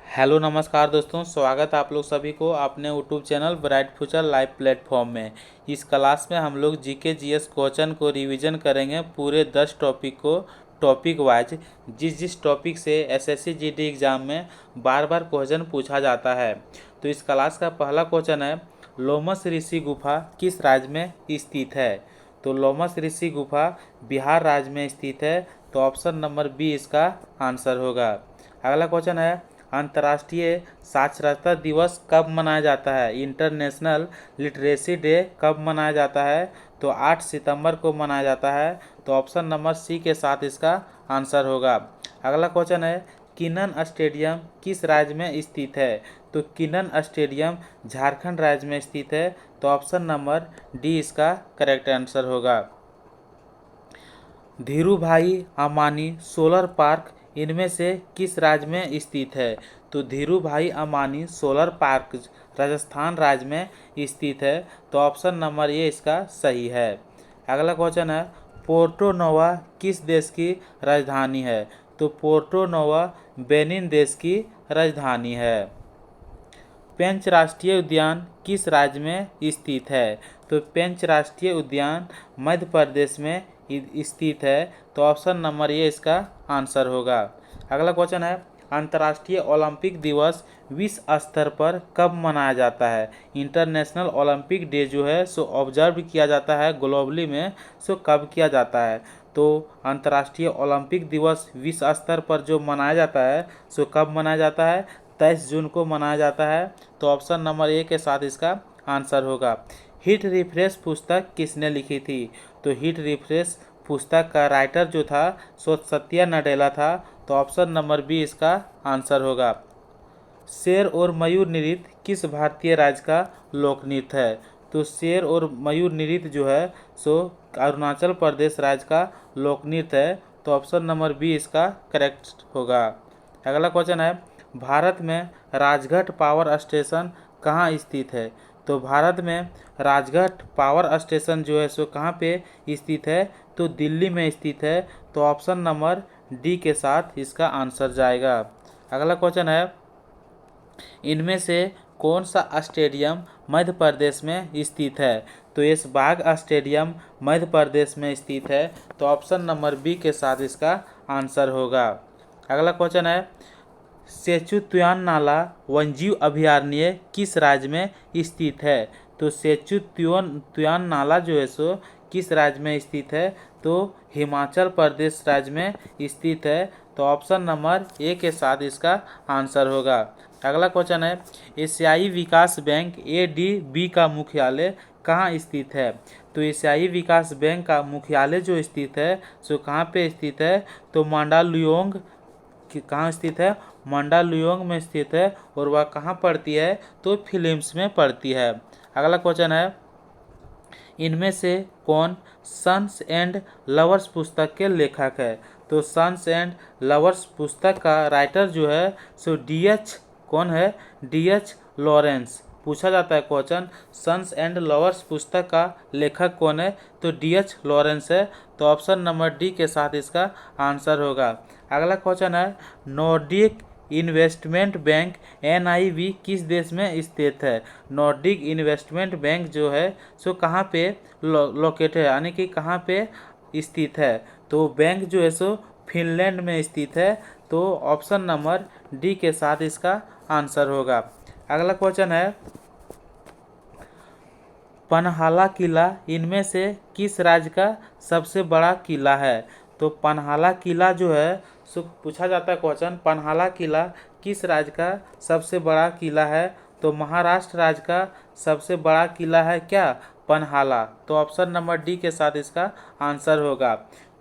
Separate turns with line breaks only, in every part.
Hello नमस्कार दोस्तों, स्वागत है आप लोग सभी को अपने YouTube channel bright future live platform में। इस क्लास में हम लोग जीके जीएस क्वेश्चन को रिवीजन करेंगे, पूरे 10 टॉपिक को टॉपिक वाइज। जिस टॉपिक से एसएससी जीडी एग्ज़ाम में बार बार क्वेश्चन पूछा जाता है। तो इस क्लास का पहला क्वेश्चन है, लोमस ऋषि गुफा किस राज्य में स्थित है। तो लोमस ऋषि गुफा बिहार राज्य में स्थित है। तो ऑप्शन नंबर बी इसका आंसर होगा। अगला क्वेश्चन है, अंतर्राष्ट्रीय साक्षरता दिवस कब मनाया जाता है। इंटरनेशनल लिटरेसी डे कब मनाया जाता है। तो 8 सितंबर को मनाया जाता है। तो ऑप्शन नंबर सी के साथ इसका आंसर होगा। अगला क्वेश्चन है, किनन स्टेडियम किस राज्य में स्थित है। तो किनन स्टेडियम झारखंड राज्य में स्थित है। तो ऑप्शन नंबर डी इसका करेक्ट आंसर होगा। धीरूभाई अंबानी सोलर पार्क इनमें से किस राज्य में स्थित है। तो धीरूभाई अंबानी सोलर पार्क राजस्थान राज्य में स्थित है। तो ऑप्शन नंबर ए इसका सही है। अगला क्वेश्चन है, पोर्टो नोवा किस देश की राजधानी है। तो पोर्टो नोवा बेनिन देश की राजधानी है। पेंच राष्ट्रीय उद्यान किस राज्य में स्थित है। तो पेंच राष्ट्रीय उद्यान मध्य प्रदेश में स्थित है। तो ऑप्शन नंबर ए इसका आंसर होगा। अगला क्वेश्चन है, अंतर्राष्ट्रीय ओलंपिक दिवस विश्व स्तर पर कब मनाया जाता है। इंटरनेशनल ओलंपिक डे जो है सो ऑब्जर्व किया जाता है ग्लोबली में, सो कब किया जाता है। तो अंतर्राष्ट्रीय ओलंपिक दिवस विश्व स्तर पर जो मनाया जाता है सो कब मनाया जाता है, 23 जून को मनाया जाता है। तो ऑप्शन नंबर ए के साथ इसका आंसर होगा। हिट रिफ्रेश पुस्तक किसने लिखी थी। तो हिट रिफ्रेश पुस्तक का राइटर जो था सो सत्या नडेला था। तो ऑप्शन नंबर बी इसका आंसर होगा। शेर और मयूर नृत्य किस भारतीय राज्य का लोक नृत्य है। तो शेर और मयूर नृत्य जो है सो अरुणाचल प्रदेश राज्य का लोक नृत्य है। तो ऑप्शन नंबर बी इसका करेक्ट होगा। अगला क्वेश्चन है, भारत में राजघाट पावर स्टेशन कहाँ स्थित है। तो भारत में राजघाट पावर स्टेशन जो है सो कहाँ पे स्थित है। तो दिल्ली में स्थित है। तो ऑप्शन नंबर डी के साथ इसका आंसर जाएगा। अगला क्वेश्चन है, इनमें से कौन सा स्टेडियम मध्य प्रदेश में स्थित है। तो इस बाग स्टेडियम मध्य प्रदेश में स्थित है। तो ऑप्शन नंबर बी के साथ इसका आंसर होगा। अगला क्वेश्चन है, सेचुतुआन नाला वन्यजीव अभयारण्य किस राज्य में स्थित है। तो सेचुतुआन नाला जो है सो किस राज्य में स्थित है। तो हिमाचल प्रदेश राज्य में स्थित है। तो ऑप्शन नंबर ए के साथ इसका आंसर होगा। अगला क्वेश्चन है, एशियाई विकास बैंक ADB का मुख्यालय कहाँ स्थित है। तो एशियाई विकास बैंक का मुख्यालय जो स्थित है सो कहाँ पे स्थित है। तो मांडालुयोंग कहाँ स्थित है, मांडालुयोंग में स्थित है। और वह कहाँ पढ़ती है, तो फिलिप्स में पढ़ती है। अगला क्वेश्चन है, इनमें से कौन सन्स एंड लवर्स पुस्तक के लेखक है। तो सन्स एंड लवर्स पुस्तक का राइटर जो है सो DH कौन है, DH लॉरेंस। पूछा जाता है क्वेश्चन, सन्स एंड लवर्स पुस्तक का लेखक कौन है। तो DH लॉरेंस है। तो ऑप्शन नंबर डी के साथ इसका आंसर होगा। अगला क्वेश्चन है, नॉर्डिक इन्वेस्टमेंट बैंक NIB किस देश में स्थित है। नॉर्डिक इन्वेस्टमेंट बैंक जो है सो कहाँ पे लोकेट है, यानी कि कहाँ पे स्थित है। तो बैंक जो है सो फिनलैंड में स्थित है। तो ऑप्शन नंबर डी के साथ इसका आंसर होगा। अगला क्वेश्चन है, पन्हाला किला इनमें से किस राज्य का सबसे बड़ा किला है। तो पन्हाला किला जो है सो पूछा जाता है क्वेश्चन, पन्हाला किला किस राज्य का सबसे बड़ा किला है। तो महाराष्ट्र राज्य का सबसे बड़ा किला है क्या, पन्हाला। तो ऑप्शन नंबर डी के साथ इसका आंसर होगा।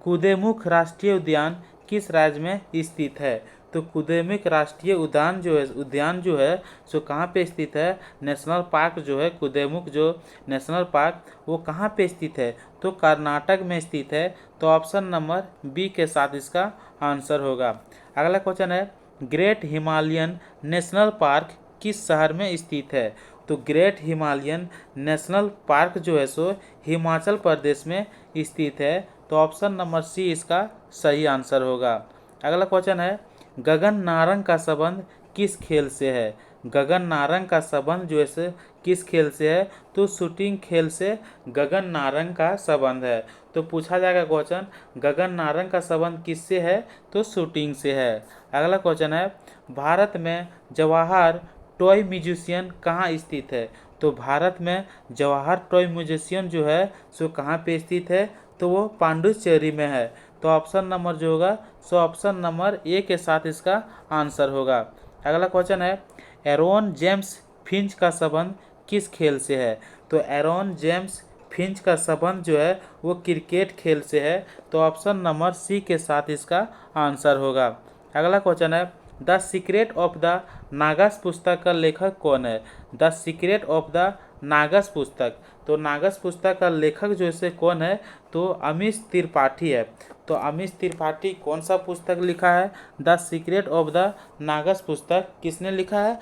कुद्रेमुख राष्ट्रीय उद्यान किस राज्य में स्थित है। तो कुद्रेमुख राष्ट्रीय उद्यान जो है सो कहाँ पे स्थित है, नेशनल पार्क जो है कुद्रेमुख जो नेशनल पार्क वो कहाँ पे स्थित है। तो कर्नाटक में स्थित है। तो ऑप्शन नंबर बी के साथ इसका आंसर होगा। अगला क्वेश्चन है, ग्रेट हिमालयन नेशनल पार्क किस शहर में स्थित है। तो ग्रेट हिमालयन नेशनल पार्क जो है सो हिमाचल प्रदेश में स्थित है। तो ऑप्शन नंबर सी इसका सही आंसर होगा। अगला क्वेश्चन है, गगन नारंग का संबंध किस खेल से है। गगन नारंग का संबंध जो है किस खेल से है, तो शूटिंग खेल से गगन नारंग का संबंध है। तो पूछा जाएगा क्वेश्चन गगन नारंग का संबंध किससे है, तो शूटिंग से है। अगला क्वेश्चन है भारत में जवाहर टॉय म्यूजियम कहाँ स्थित है। तो भारत में जवाहर टॉय म्यूजियम जो है सो कहाँ पे स्थित है, तो वो पांडुचेरी में है। तो ऑप्शन नंबर जो होगा सो ऑप्शन नंबर ए के साथ इसका आंसर होगा। अगला क्वेश्चन है एरोन जेम्स फिंच का संबंध किस खेल से है। तो एरोन जेम्स फिंच का संबंध जो है वो क्रिकेट खेल से है। तो ऑप्शन नंबर सी के साथ इसका आंसर होगा। अगला क्वेश्चन है द सीक्रेट ऑफ द नागस पुस्तक का लेखक कौन है। द सीक्रेट ऑफ द नागस पुस्तक, तो नागस पुस्तक का लेखक जो है कौन है, तो अमीश त्रिपाठी है। तो अमीश त्रिपाठी कौन सा पुस्तक लिखा है, द सीक्रेट ऑफ द नागस पुस्तक किसने लिखा है,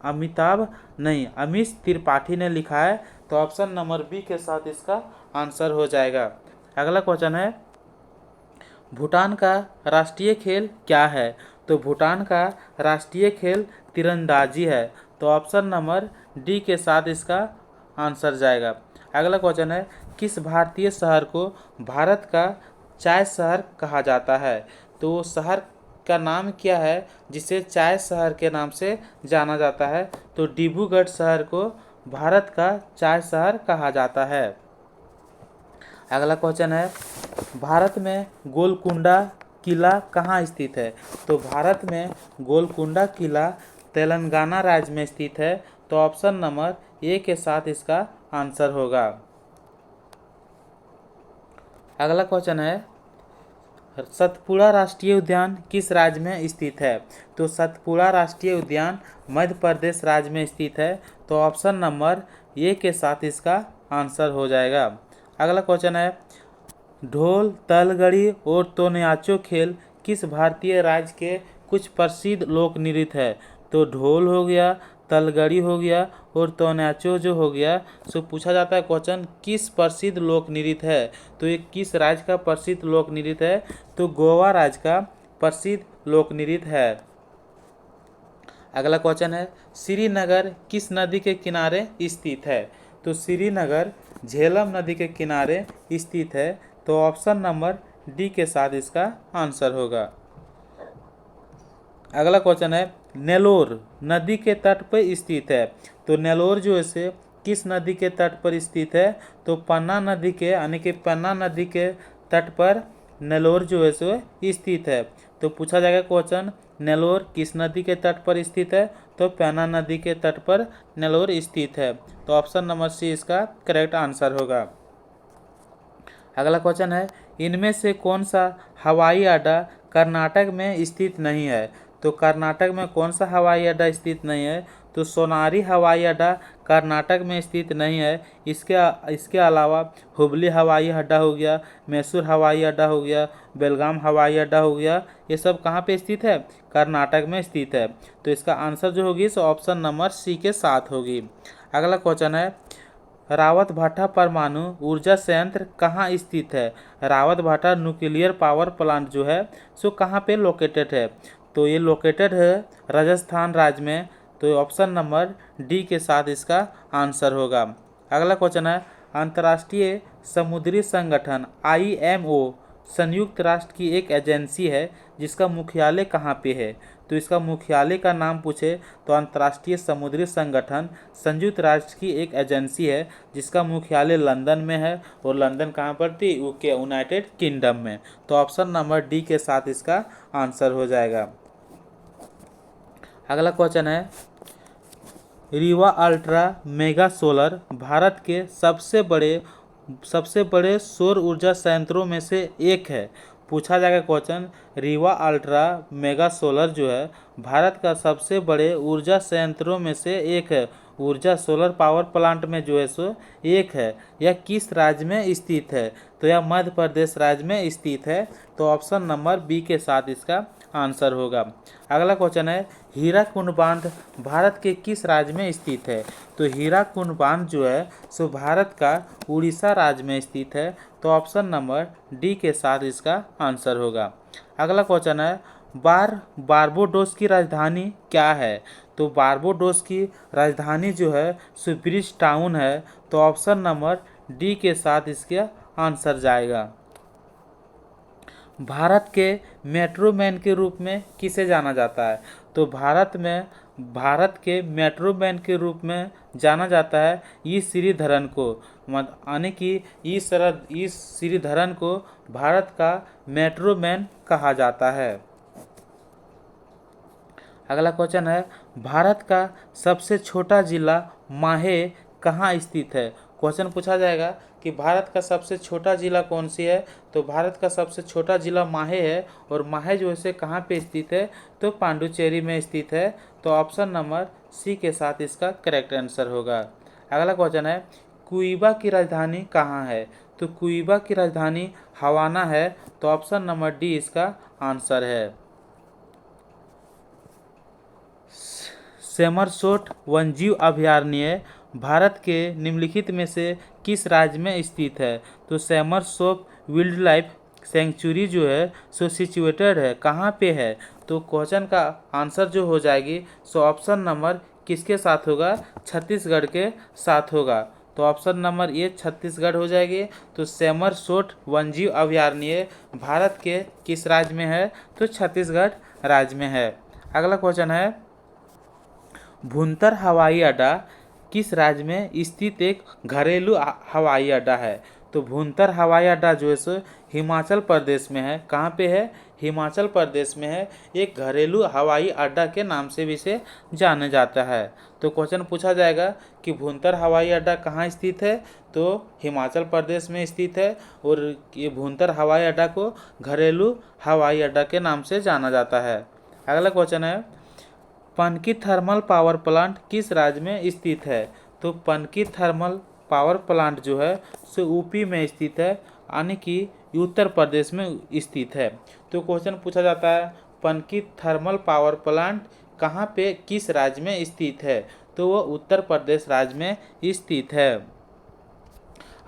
अमिताभ नहीं अमीश त्रिपाठी ने लिखा है। तो ऑप्शन नंबर बी के साथ इसका आंसर हो जाएगा। अगला क्वेश्चन है भूटान का राष्ट्रीय खेल क्या है। तो भूटान का राष्ट्रीय खेल तीरंदाजी है। तो ऑप्शन नंबर डी के साथ इसका आंसर जाएगा। अगला क्वेश्चन है किस भारतीय शहर को भारत का चाय शहर कहा जाता है। तो शहर का नाम क्या है जिसे चाय शहर के नाम से जाना जाता है। तो डिब्रूगढ़ शहर को भारत का चाय शहर कहा जाता है। अगला क्वेश्चन है भारत में गोलकुंडा किला कहाँ स्थित है। तो भारत में गोलकुंडा किला तेलंगाना राज्य में स्थित है। तो ऑप्शन नंबर ए के साथ इसका आंसर होगा। अगला क्वेश्चन है सतपुड़ा राष्ट्रीय उद्यान किस राज्य में स्थित है। तो सतपुड़ा राष्ट्रीय उद्यान मध्य प्रदेश राज्य में स्थित है। तो ऑप्शन नंबर ए के साथ इसका आंसर हो जाएगा। अगला क्वेश्चन है ढोल तलगड़ी और तोन्याचो खेल किस भारतीय राज्य के कुछ प्रसिद्ध लोक नृत्य है। तो ढोल हो गया, तलगड़ी हो गया और तोन्याचो जो हो गया, सो पूछा जाता है क्वेश्चन किस प्रसिद्ध लोक नृत्य है। तो ये किस राज्य का प्रसिद्ध लोक नृत्य है, तो गोवा राज्य का प्रसिद्ध लोक नृत्य है। अगला क्वेश्चन है श्रीनगर किस नदी के किनारे स्थित है। तो श्रीनगर झेलम नदी के किनारे स्थित है। तो ऑप्शन नंबर डी के साथ इसका आंसर होगा। अगला क्वेश्चन है नेलोर नदी के तट पर स्थित है। तो नेलोर जो है किस नदी के तट पर स्थित है, तो पन्ना नदी के यानी कि पन्ना नदी के तट पर नेलोर जो है स्थित है। तो पूछा जाएगा क्वेश्चन नेलोर किस नदी के तट पर स्थित है, तो पन्ना नदी के तट पर नेलोर स्थित है। तो ऑप्शन नंबर सी इसका करेक्ट आंसर होगा। अगला क्वेश्चन है इनमें से कौन सा हवाई अड्डा कर्नाटक में स्थित नहीं है। तो कर्नाटक में कौन सा हवाई अड्डा स्थित नहीं है, तो सोनारी हवाई अड्डा कर्नाटक में स्थित नहीं है। इसके अलावा हुबली हवाई अड्डा हो गया, मैसूर हवाई अड्डा हो गया, बेलगाम हवाई अड्डा हो गया, ये सब कहाँ पे स्थित है, कर्नाटक में स्थित है। तो इसका आंसर जो होगी सो ऑप्शन नंबर सी के साथ होगी। अगला क्वेश्चन है रावत भाटा परमाणु ऊर्जा संयंत्र कहाँ स्थित है। रावत भाटा न्यूक्लियर पावर प्लांट जो है सो कहाँ पे लोकेटेड है, तो ये लोकेटेड है राजस्थान राज्य में। तो ऑप्शन नंबर डी के साथ इसका आंसर होगा। अगला क्वेश्चन है अंतर्राष्ट्रीय समुद्री संगठन IMO संयुक्त राष्ट्र की एक एजेंसी है जिसका मुख्यालय कहाँ पे है। तो इसका मुख्यालय का नाम पूछे तो अंतर्राष्ट्रीय समुद्री संगठन संयुक्त राष्ट्र की एक एजेंसी है जिसका मुख्यालय लंदन में है। और लंदन कहाँ पर थी, यूके यूनाइटेड किंगडम में। तो ऑप्शन नंबर डी के साथ इसका आंसर हो जाएगा। अगला क्वेश्चन है Rewa ultra mega solar Bharat के सबसे बड़े सौर ऊर्जा संयंत्रों में से एक है। पूछा जाएगा question Rewa ultra mega solar जो है भारत का सबसे बड़े ऊर्जा संयंत्रों में से एक है। ऊर्जा सोलर पावर प्लांट में जो है सो एक है। यह किस राज्य में स्थित है, तो यह मध्य प्रदेश राज्य में स्थित है। तो ऑप्शन नंबर बी के साथ इसका आंसर होगा। अगला क्वेश्चन है हीराकुंड बांध भारत के किस राज्य में स्थित है। तो हीराकुंड बांध जो है सो भारत का उड़ीसा राज्य में स्थित है। तो ऑप्शन नंबर डी के साथ इसका आंसर होगा। अगला क्वेश्चन है बारबाडोस की राजधानी क्या है? तो बारबाडोस की राजधानी जो है सो ब्रिज टाउन है। तो ऑप्शन नंबर डी के साथ इसका आंसर जाएगा। भारत के मेट्रो मैन के रूप में किसे जाना जाता है? तो भारत के मेट्रो मैन के रूप में जाना जाता है ई श्रीधरन को। यानी कि ई श्रीधरन को भारत का मेट्रो मैन कहा जाता है। अगला क्वेश्चन है, भारत का सबसे छोटा जिला माहे कहाँ स्थित है? क्वेश्चन पूछा जाएगा कि भारत का सबसे छोटा जिला कौन सी है? तो भारत का सबसे छोटा जिला माहे है। और माहे जो है कहाँ पे स्थित है? तो पांडुचेरी में स्थित है। तो ऑप्शन नंबर सी के साथ इसका करेक्ट आंसर होगा। अगला क्वेश्चन है, क्यूबा की राजधानी कहाँ है? तो क्यूबा की राजधानी हवाना है। तो ऑप्शन नंबर डी इसका आंसर है। सेमरसोट वन्यजीव अभयारण्य भारत के निम्नलिखित में से किस राज्य में स्थित है? तो सेमरसोट वाइल्ड लाइफ सेंचुरी जो है सो सिचुएटेड है कहाँ पे है? तो क्वेश्चन का आंसर जो हो जाएगी सो ऑप्शन नंबर किसके साथ होगा? छत्तीसगढ़ के साथ होगा। तो ऑप्शन नंबर ए छत्तीसगढ़ हो जाएगी। तो सेमरसोट वन्यजीव अभयारण्य भारत के किस राज्य में है? तो छत्तीसगढ़ राज्य में है। अगला क्वेश्चन है, भुंतर हवाई अड्डा किस राज्य में स्थित एक घरेलू हवाई अड्डा है? तो भुंतर हवाई अड्डा जो है सो हिमाचल प्रदेश में है। कहाँ पे है? हिमाचल प्रदेश में है। एक घरेलू हवाई अड्डा के नाम से भी इसे जाना जाता है। तो क्वेश्चन पूछा जाएगा कि भुंतर हवाई अड्डा कहाँ स्थित है? तो हिमाचल प्रदेश में स्थित है। और ये भुंतर हवाई अड्डा को घरेलू हवाई अड्डा के नाम से जाना जाता है। अगला क्वेश्चन है, पनकी थर्मल पावर प्लांट किस राज्य में स्थित है? तो पनकी थर्मल पावर प्लांट जो है सो यूपी में स्थित है, यानी कि उत्तर प्रदेश में स्थित है। तो क्वेश्चन पूछा जाता है पनकी थर्मल पावर प्लांट कहाँ पे किस राज्य में स्थित है? तो वह उत्तर प्रदेश राज्य में स्थित है।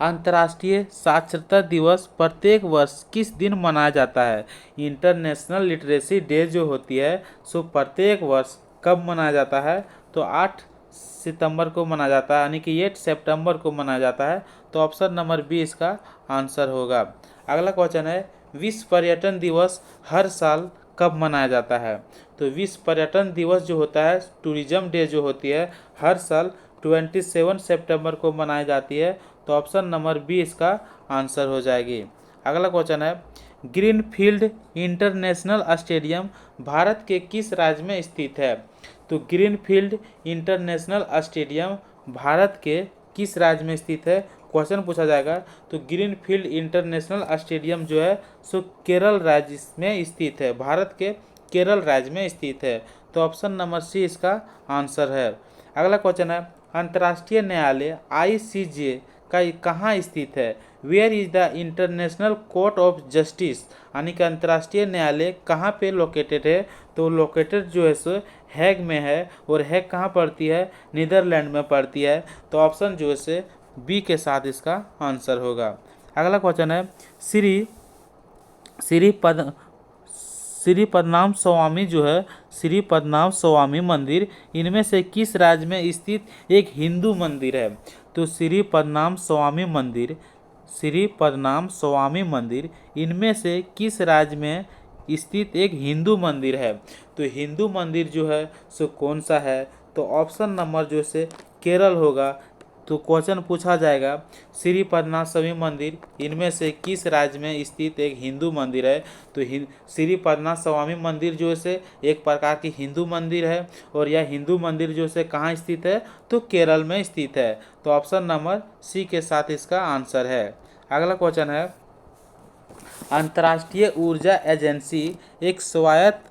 अंतर्राष्ट्रीय साक्षरता दिवस प्रत्येक वर्ष किस दिन मनाया जाता है? इंटरनेशनल लिटरेसी डे जो होती है सो प्रत्येक वर्ष कब मनाया जाता है? तो 8 सितंबर को मनाया जाता है, यानी कि 8 सितंबर को मनाया जाता है। तो ऑप्शन नंबर बी इसका आंसर होगा। अगला क्वेश्चन है, विश्व पर्यटन दिवस हर साल कब मनाया जाता है? तो विश्व पर्यटन दिवस जो होता है, टूरिज्म डे जो होती है, हर साल 27 सितंबर को मनाई जाती है। तो ऑप्शन नंबर बी इसका आंसर हो जाएगी। अगला क्वेश्चन है, ग्रीनफील्ड इंटरनेशनल स्टेडियम भारत के किस राज्य में स्थित है? तो ग्रीनफील्ड इंटरनेशनल स्टेडियम भारत के किस राज्य में स्थित है? क्वेश्चन पूछा जाएगा। तो ग्रीनफील्ड इंटरनेशनल स्टेडियम जो है सो केरल राज्य में स्थित है, भारत के केरल राज्य में स्थित है। तो ऑप्शन नंबर सी इसका आंसर है। अगला क्वेश्चन है, अंतर्राष्ट्रीय न्यायालय ICJ का कहाँ स्थित है? Where is the International Court of Justice, यानी कि अंतर्राष्ट्रीय न्यायालय कहाँ पे लोकेटेड है? तो लोकेटेड जो है सो हैग में है। और हैग कहाँ पड़ती है? नीदरलैंड में पड़ती है। तो ऑप्शन जो है से बी के साथ इसका आंसर होगा। अगला क्वेश्चन है, श्री श्री पद श्री पद्मनाभ स्वामी जो है, श्री पद्मनाभ स्वामी मंदिर इनमें से किस राज्य में स्थित एक हिंदू मंदिर है? तो श्री पद्मनाभ स्वामी मंदिर इनमें से किस राज्य में स्थित एक हिंदू मंदिर है? तो हिंदू मंदिर जो है सो कौन सा है? तो ऑप्शन नंबर जो से केरल होगा। तो क्वेश्चन पूछा जाएगा श्री पद्मनाभ स्वामी मंदिर इनमें से किस राज्य में स्थित एक हिंदू मंदिर है? तो श्री पद्मनाभ स्वामी मंदिर जो है एक प्रकार की हिंदू मंदिर है। और यह हिंदू मंदिर जो है कहाँ स्थित है? तो केरल में स्थित है। तो ऑप्शन नंबर सी के साथ इसका आंसर है। अगला क्वेश्चन है, अंतर्राष्ट्रीय ऊर्जा एजेंसी एक स्वायत्त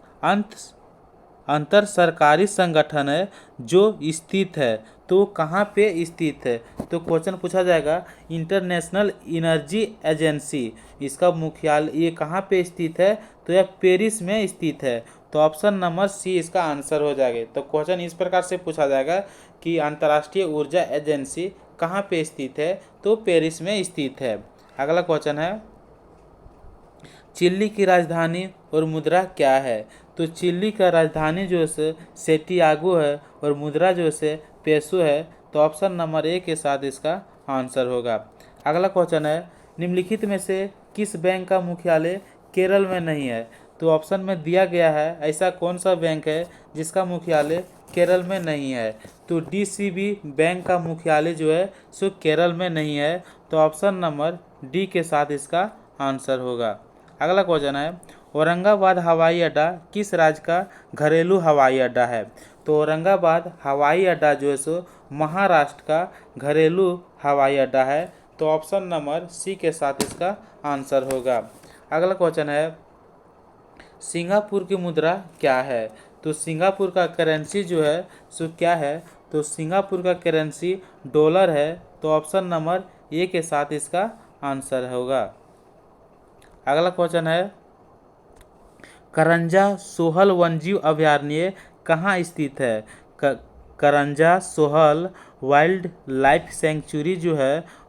अंतर सरकारी संगठन है जो स्थित है। तो कहाँ पे स्थित है? तो क्वेश्चन पूछा जाएगा इंटरनेशनल एनर्जी एजेंसी इसका मुख्यालय ये कहाँ पे स्थित है? तो यह पेरिस में स्थित है। तो ऑप्शन नंबर सी इसका आंसर हो जाएगा। तो क्वेश्चन इस प्रकार से पूछा जाएगा कि अंतर्राष्ट्रीय ऊर्जा एजेंसी कहाँ पे स्थित है? तो पेरिस में स्थित है। अगला क्वेश्चन है, चिली की राजधानी और मुद्रा क्या है? तो चिली का राजधानी जो है सेंटियागो है और मुद्रा जो है पेसो है। तो ऑप्शन नंबर ए के साथ इसका आंसर होगा। अगला क्वेश्चन है, निम्नलिखित में से किस बैंक का मुख्यालय केरल में नहीं है? तो ऑप्शन में दिया गया है ऐसा कौन सा बैंक है जिसका मुख्यालय केरल में नहीं है? तो डीसीबी बैंक का मुख्यालय जो है सो केरल में नहीं है। तो ऑप्शन नंबर डी के साथ इसका आंसर होगा। अगला क्वेश्चन है, औरंगाबाद हवाई अड्डा किस राज्य का घरेलू हवाई अड्डा है? तो औरंगाबाद हवाई अड्डा जो है सो महाराष्ट्र का घरेलू हवाई अड्डा है। तो ऑप्शन नंबर सी के साथ इसका आंसर होगा। अगला क्वेश्चन है, सिंगापुर की मुद्रा क्या है? तो सिंगापुर का करेंसी जो है सो क्या है? तो सिंगापुर का करेंसी डॉलर है। तो ऑप्शन नंबर ए के साथ इसका आंसर होगा। अगला क्वेश्चन है, करंजा सोहल वन्यजीव अभयारण्य कहाँ स्थित है? करंजा सोहल वाइल्ड लाइफ सेंचुरी जो है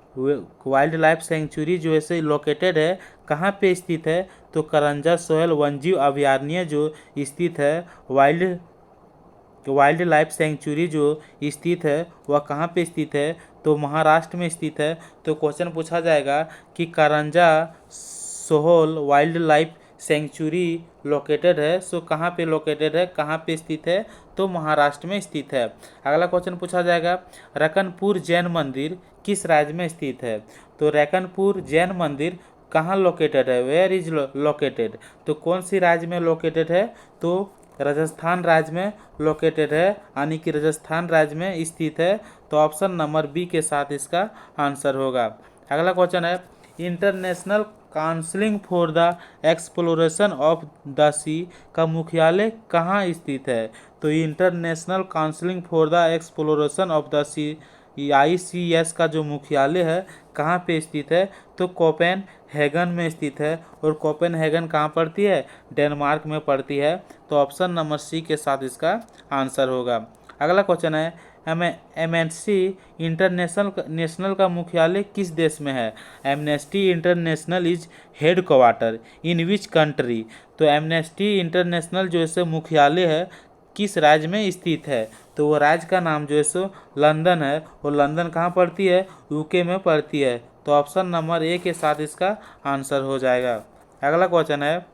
वाइल्ड लाइफ सेंचुरी जो है लोकेटेड है, कहाँ पे स्थित है? तो करंजा सोहल वन्यजीव अभयारण्य जो स्थित है वाइल्ड लाइफ सेंचुरी जो स्थित है वह कहाँ पे स्थित है? तो महाराष्ट्र में स्थित है। तो क्वेश्चन पूछा जाएगा कि Karanja Sohal wild life sanctuary located है सो कहाँ पे लोकेटेड है, कहाँ पे स्थित है? तो महाराष्ट्र में स्थित है। अगला क्वेश्चन पूछा जाएगा, रकनपुर जैन मंदिर किस राज्य में स्थित है? तो रकनपुर जैन मंदिर कहाँ लोकेटेड है? Where is located? तो कौन सी राज्य में लोकेटेड है? तो राजस्थान राज्य में लोकेटेड है, यानी कि राजस्थान राज्य में स्थित है। तो ऑप्शन नंबर बी के साथ इसका आंसर होगा। अगला क्वेश्चन है, International Council for the Exploration of the Sea का मुख्यालय कहाँ स्थित है? तो International Council for the Exploration of the Sea ICS का जो मुख्यालय है कहाँ पे स्थित है? तो कोपेनहेगन में स्थित है। और कोपेनहेगन कहाँ पड़ती है? डेनमार्क में पड़ती है। तो ऑप्शन नंबर सी के साथ इसका आंसर होगा। अगला क्वेश्चन है, एमनेस्टी इंटरनेशनल का मुख्यालय किस देश में है? Amnesty international is head quarter in which country? तो एमनेस्टी इंटरनेशनल जो है मुख्यालय है किस राज्य में स्थित है? तो वो राज्य का नाम जो है सो लंदन है। और लंदन कहाँ पड़ती है? यूके में पड़ती है। तो ऑप्शन नंबर ए के साथ इसका आंसर हो जाएगा। अगला क्वेश्चन है,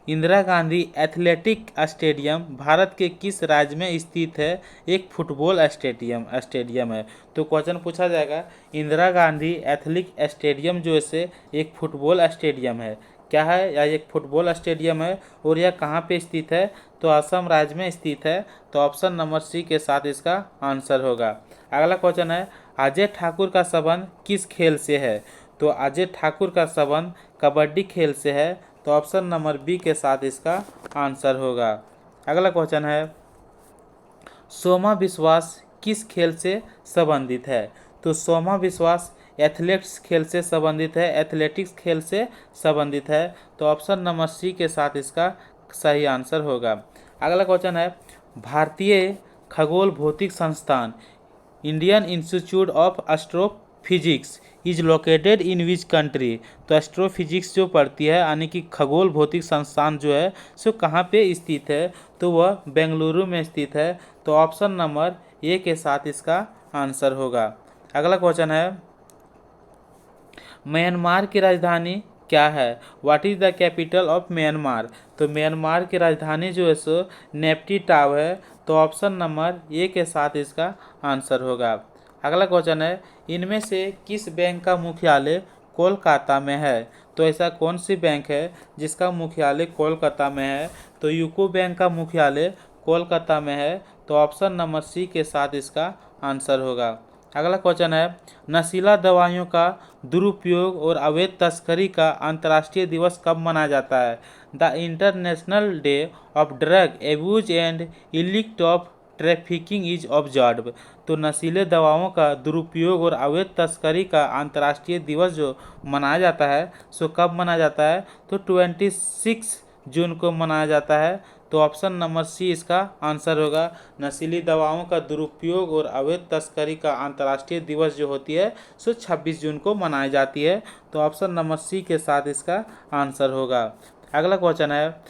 इंदिरा गांधी एथलेटिक स्टेडियम भारत के किस राज्य में स्थित है? एक फुटबॉल स्टेडियम है। तो क्वेश्चन पूछा जाएगा, इंदिरा गांधी एथलेटिक स्टेडियम जो है एक फुटबॉल स्टेडियम है, क्या है? या एक फुटबॉल स्टेडियम है और यह कहाँ पे स्थित है? तो असम राज्य में स्थित है। तो ऑप्शन नंबर सी के साथ इसका आंसर होगा। अगला क्वेश्चन है, अजय ठाकुर का संबंध किस खेल से है? तो अजय ठाकुर का संबंध कबड्डी खेल से है। तो ऑप्शन नंबर बी के साथ इसका आंसर होगा। अगला क्वेश्चन है, सोमा विश्वास किस खेल से संबंधित है? तो सोमा विश्वास एथलेटिक्स खेल से संबंधित है, एथलेटिक्स खेल से संबंधित है। तो ऑप्शन नंबर सी के साथ इसका सही आंसर होगा। अगला क्वेश्चन है, भारतीय खगोल भौतिक संस्थान Indian institute of astrophysics is located in which country? तो एस्ट्रोफिजिक्स जो पढ़ती है यानी कि खगोल भौतिक संस्थान जो है सो कहाँ पे स्थित है? तो वह बेंगलुरु में स्थित है। तो ऑप्शन नंबर ए के साथ इसका आंसर होगा। अगला क्वेश्चन है, म्यांमार की राजधानी क्या है? What is the capital of Myanmar? तो म्यांमार की राजधानी जो है सो नेप्टी-टाव है। तो ऑप्शन नंबर ए के साथ इसका आंसर होगा। अगला क्वेश्चन है, इनमें से किस बैंक का मुख्यालय कोलकाता में है? तो ऐसा कौन सी बैंक है जिसका मुख्यालय कोलकाता में है? तो यूको बैंक का मुख्यालय कोलकाता में है। तो ऑप्शन नंबर सी के साथ इसका आंसर होगा। अगला क्वेश्चन है, नशीला दवाइयों का दुरुपयोग और अवैध तस्करी का अंतर्राष्ट्रीय दिवस कब मनाया जाता है? The International Day of Drug Abuse and Illicit of Trafficking is observe. तो नशीले दवाओं का दुरुपयोग और अवैध तस्करी का अंतर्राष्ट्रीय दिवस जो मनाया जाता है सो कब मनाया जाता है? तो 26 जून को मनाया जाता है? तो ऑप्शन नंबर सी इसका आंसर होगा। नशीली दवाओं का दुरुपयोग और अवैध तस्करी का अंतर्राष्ट्रीय दिवस जो होती है सो 26 जून को मनाई जाती है। तो ऑप्शन नंबर सी के साथ इसका आंसर होगा। अगला क्वेश्चन है,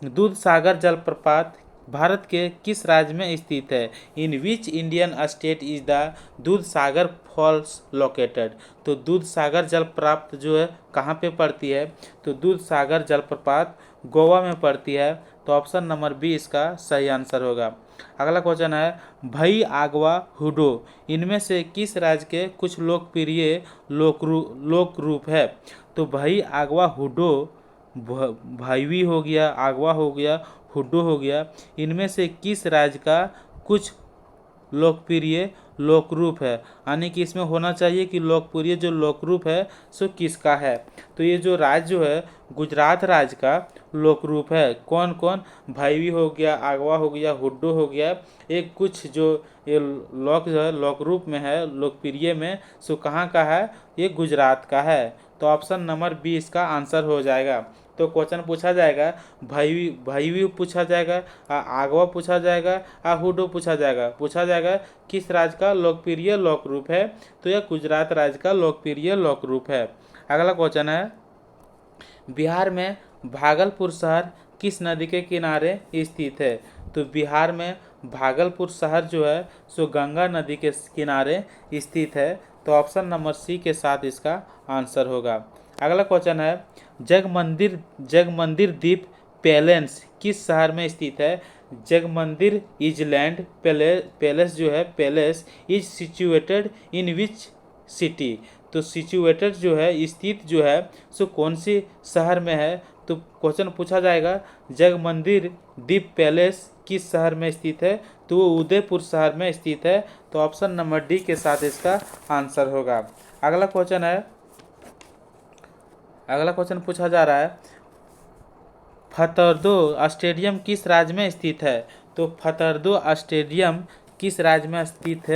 दूध सागर जलप्रपात भारत के किस राज्य में स्थित है? In which Indian state is the Dudhsagar false located? तो दूध सागर जलप्रपात जो है कहाँ पे पड़ती है? तो दूध सागर जलप्रपात गोवा में पड़ती है। तो ऑप्शन नंबर बी इसका सही आंसर होगा। अगला क्वेश्चन है, भई आगवा हुडो इनमें से किस राज्य के कुछ लोकप्रिय लोक रूप है? तो भई आगवा हुडो, भाईवी हो गया, आगवा हो गया, हुड्डो हो गया, इनमें से किस राज्य का कुछ लोकप्रिय लोकरूप है? यानी कि इसमें होना चाहिए कि लोकप्रिय जो लोकरूप है सो किसका है? तो ये जो राज्य जो है गुजरात राज्य का लोकरूप है। कौन कौन? भाईवी हो गया, आगवा हो गया, हुड्डो हो गया, एक कुछ जो ये लोक जो है लोकरूप में है, लोकप्रिय में, सो कहाँ का है? ये गुजरात का है। तो ऑप्शन नंबर बी इसका आंसर हो जाएगा। तो क्वेश्चन पूछा जाएगा, भाईवी पूछा जाएगा, आगवा पूछा जाएगा, हुडो पूछा जाएगा किस राज्य का लोकप्रिय लोक रूप है? तो यह गुजरात राज्य का लोकप्रिय लोक रूप है। अगला क्वेश्चन है, बिहार में भागलपुर शहर किस नदी के किनारे स्थित है? तो बिहार में भागलपुर शहर जो है सो गंगा नदी के किनारे स्थित है। तो ऑप्शन नंबर सी के साथ इसका आंसर होगा। अगला क्वेश्चन है, जगमंदिर द्वीप पैलेस किस शहर में स्थित है? जगमंदिर इजलैंड पैलेस जो है palace is situated in which city? तो सिचुएटेड जो है स्थित जो है सो कौन सी शहर में है? तो क्वेश्चन पूछा जाएगा जगमंदिर द्वीप पैलेस किस शहर में स्थित है? तो वो उदयपुर शहर में स्थित है। तो ऑप्शन नंबर डी के साथ इसका आंसर होगा। अगला क्वेश्चन पूछा जा रहा है, फतर्दो स्टेडियम किस राज्य में स्थित है? तो फतर्दो स्टेडियम किस राज्य में स्थित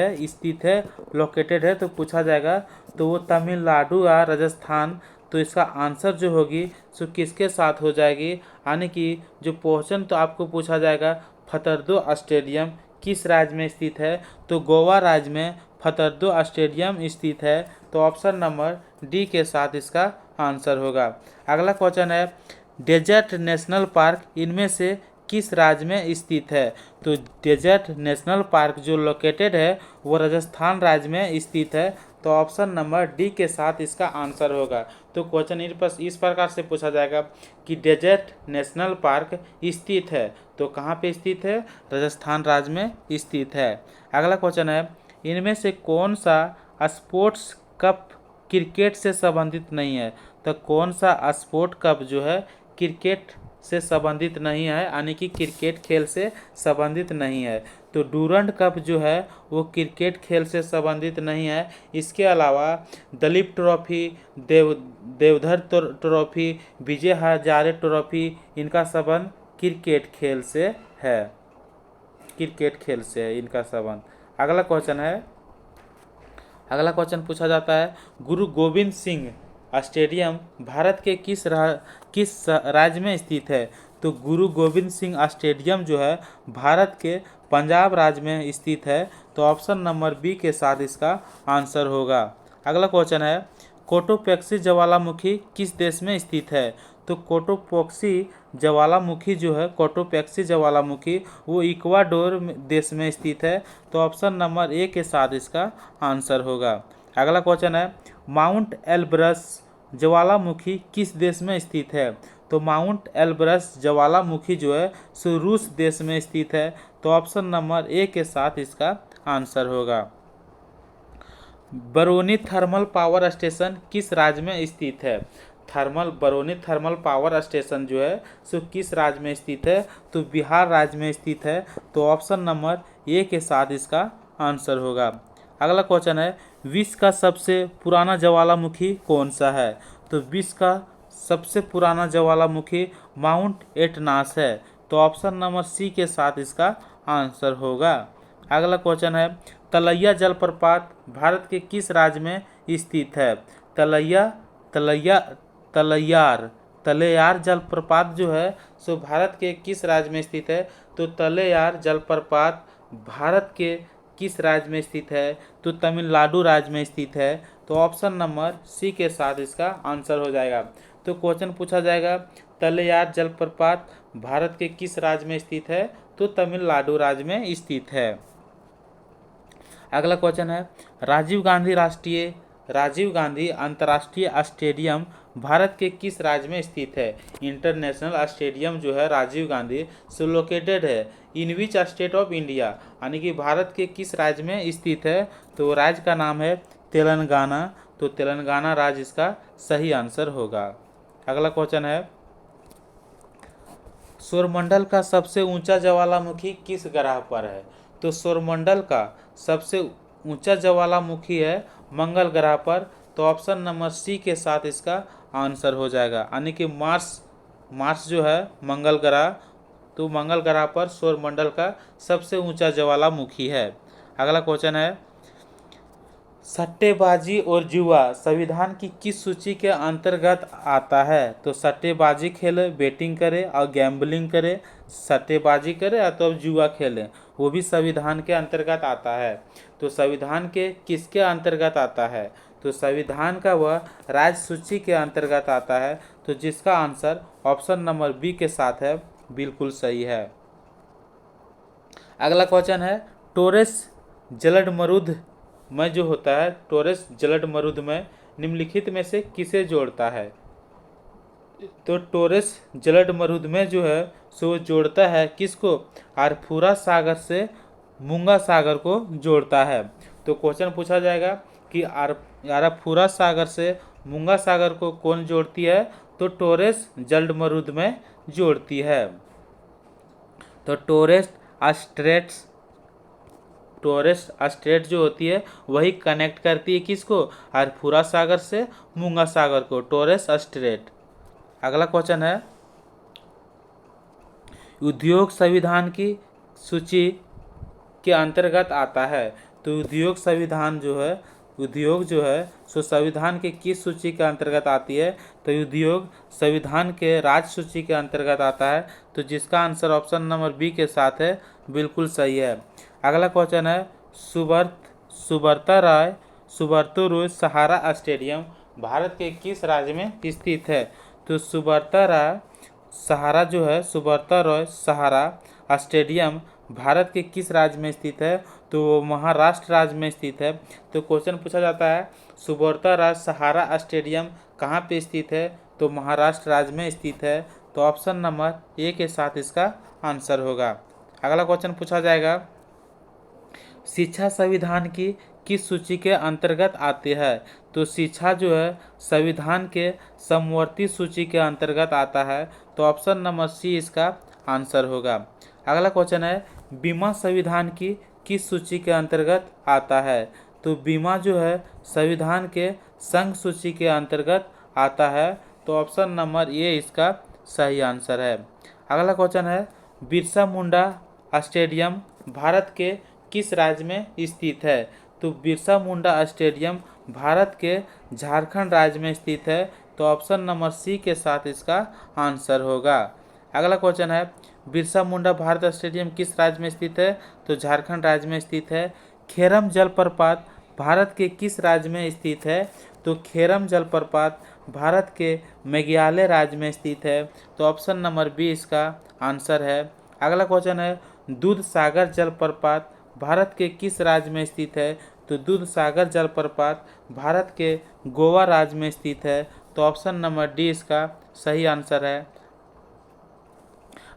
है लोकेटेड है? तो पूछा जाएगा तो वो तमिलनाडु या राजस्थान। तो इसका आंसर जो होगी सो किसके साथ हो जाएगी? यानी कि जो क्वेश्चन तो आपको पूछा जाएगा फतर्दो स्टेडियम किस राज्य में स्थित है? तो गोवा राज्य में फतर्दो स्टेडियम स्थित है। तो ऑप्शन नंबर डी के साथ इसका आंसर होगा। अगला क्वेश्चन है, डेजर्ट नेशनल पार्क इनमें से किस राज्य में स्थित है? तो डेजर्ट नेशनल पार्क जो लोकेटेड है वो राजस्थान राज्य में स्थित है। तो ऑप्शन नंबर डी के साथ इसका आंसर होगा। तो क्वेश्चन इस प्रकार से पूछा जाएगा कि डेजर्ट नेशनल पार्क स्थित है तो कहाँ पे स्थित है? राजस्थान राज्य में स्थित है। अगला क्वेश्चन है, इनमें से कौन सा स्पोर्ट्स कप क्रिकेट से संबंधित नहीं है? तो कौन सा स्पोर्ट कप जो है क्रिकेट से संबंधित नहीं है, यानी कि क्रिकेट खेल से संबंधित नहीं है? तो डूरंड कप जो है वो क्रिकेट खेल से संबंधित नहीं है। इसके अलावा Dalip trophy, Deodhar trophy, Vijay Hazare trophy, इनका संबंध क्रिकेट खेल से है। क्रिकेट खेल से है इनका संबंध। अगला क्वेश्चन पूछा जाता है, गुरु गोविंद सिंह स्टेडियम भारत के किस राज्य में स्थित है? तो गुरु गोविंद सिंह स्टेडियम जो है भारत के पंजाब राज्य में स्थित है। तो ऑप्शन नंबर बी के साथ इसका आंसर होगा। अगला क्वेश्चन है, कोटोपैक्सी ज्वालामुखी किस देश में स्थित है? तो कोटोपैक्सी ज्वालामुखी वो इक्वाडोर देश में स्थित है। तो ऑप्शन नंबर ए के साथ इसका आंसर होगा। अगला क्वेश्चन है, माउंट एलब्रस ज्वालामुखी किस देश में स्थित है? तो माउंट एलब्रस ज्वालामुखी जो है सो रूस देश में स्थित है। तो ऑप्शन नंबर ए के साथ इसका आंसर होगा। बरौनी थर्मल पावर स्टेशन किस राज्य में स्थित है? बरौनी थर्मल पावर स्टेशन जो है सो किस राज्य में स्थित है? तो बिहार राज्य में स्थित है। तो ऑप्शन नंबर ए के साथ इसका आंसर होगा। अगला क्वेश्चन है, विश्व का सबसे पुराना ज्वालामुखी कौन सा है? तो विश्व का सबसे पुराना ज्वालामुखी माउंट एटनास है। तो ऑप्शन नंबर सी के साथ इसका आंसर होगा। अगला क्वेश्चन है, तलैया जलप्रपात भारत के किस राज्य में स्थित है? तलैयार तलेयार जलप्रपात जो है सो भारत के किस राज्य में स्थित है? तो तलेयार जलप्रपात भारत के किस राज्य में स्थित है? तो तमिलनाडु राज्य में स्थित है। तो ऑप्शन नंबर सी के साथ इसका आंसर हो जाएगा। तो क्वेश्चन पूछा जाएगा तलेयार जलप्रपात भारत के किस राज्य में स्थित है? तो तमिलनाडु राज्य में स्थित है। अगला क्वेश्चन है राजीव गांधी अंतर्राष्ट्रीय स्टेडियम भारत के किस राज्य में स्थित है? इंटरनेशनल स्टेडियम जो है राजीव गांधी सो लोकेटेड है in which state of India, यानी कि भारत के किस राज्य में स्थित है? तो राज्य का नाम है तेलंगाना। तो तेलंगाना राज्य इसका सही आंसर होगा। अगला क्वेश्चन है सौरमंडल का सबसे ऊंचा ज्वालामुखी किस ग्रह पर है? तो सौरमंडल का सबसे ऊंचा ज्वालामुखी है मंगल ग्रह पर। तो ऑप्शन नंबर सी के साथ इसका आंसर हो जाएगा, यानी कि मार्स जो है मंगल ग्रह, तो मंगल ग्रह पर सौरमंडल का सबसे ऊंचा ज्वालामुखी है। अगला क्वेश्चन है सट्टेबाजी और जुआ संविधान की किस सूची के अंतर्गत आता है? तो सट्टेबाजी खेले, बेटिंग करे और गैम्बलिंग करे, सट्टेबाजी करे या तो जुआ खेले, वो भी संविधान के अंतर्गत आता है। तो संविधान के किसके अंतर्गत आता है? तो संविधान का वह राज्य सूची के अंतर्गत आता है। तो जिसका आंसर ऑप्शन नंबर बी के साथ है, बिल्कुल सही है। अगला क्वेश्चन है टोरेस जलडमरुद में जो होता है, टोरेस जलडमरुद में निम्नलिखित में से किसे जोड़ता है? तो टोरेस जलडमरुद में जो है सो जोड़ता है किसको? आरफूरा सागर से मूंगा सागर को जोड़ता है। तो क्वेश्चन पूछा जाएगा कि आरफूरा सागर से मूंगा सागर को कौन जोड़ती है? तो टोरेस जलडमरुद में जोड़ती है। तो टोरेस स्ट्रेट जो होती है वही कनेक्ट करती है किसको? आरफूरा सागर से मूंगा सागर को, टोरेस स्ट्रेट। अगला क्वेश्चन है उद्योग संविधान की सूची के अंतर्गत आता है। तो उद्योग जो है सो संविधान के किस सूची के अंतर्गत आती है? तो उद्योग संविधान के राज्य सूची के अंतर्गत आता है। तो जिसका आंसर ऑप्शन नंबर बी के साथ है, बिल्कुल सही है। अगला क्वेश्चन है सुब्रतो रॉय सहारा स्टेडियम भारत के किस राज्य में स्थित है? तो सुब्रतो रॉय सहारा स्टेडियम भारत के किस राज्य में स्थित है? तो वो महाराष्ट्र राज्य में स्थित है। तो क्वेश्चन पूछा जाता है सुब्रतो रॉय सहारा स्टेडियम कहाँ पे स्थित है? तो महाराष्ट्र राज्य में स्थित है। तो ऑप्शन नंबर ए के साथ इसका आंसर होगा। अगला क्वेश्चन पूछा जाएगा शिक्षा संविधान की किस सूची के अंतर्गत आती है? तो शिक्षा जो है संविधान के समवर्ती सूची के अंतर्गत आता है। तो ऑप्शन नंबर सी इसका आंसर होगा। अगला क्वेश्चन है बीमा संविधान की किस सूची के अंतर्गत आता है? तो बीमा जो है संविधान के संघ सूची के अंतर्गत आता है। तो ऑप्शन नंबर ए इसका सही आंसर है। अगला क्वेश्चन है बिरसा मुंडा स्टेडियम भारत के किस राज्य में स्थित है? तो बिरसा मुंडा स्टेडियम भारत के झारखंड राज्य में स्थित है। तो ऑप्शन नंबर सी के साथ इसका आंसर होगा। अगला क्वेश्चन है बिरसा मुंडा भारत स्टेडियम किस राज्य में स्थित है? तो झारखंड राज्य में स्थित है। खेरम जलप्रपात भारत के किस राज्य में स्थित है? तो खेरम जलप्रपात भारत के मेघालय राज्य में स्थित है। तो ऑप्शन नंबर बी इसका आंसर है। अगला क्वेश्चन है दूध सागर जलप्रपात भारत के किस राज्य में स्थित है? तो दूध सागर जलप्रपात भारत के गोवा राज्य में स्थित है। तो ऑप्शन नंबर डी इसका सही आंसर है।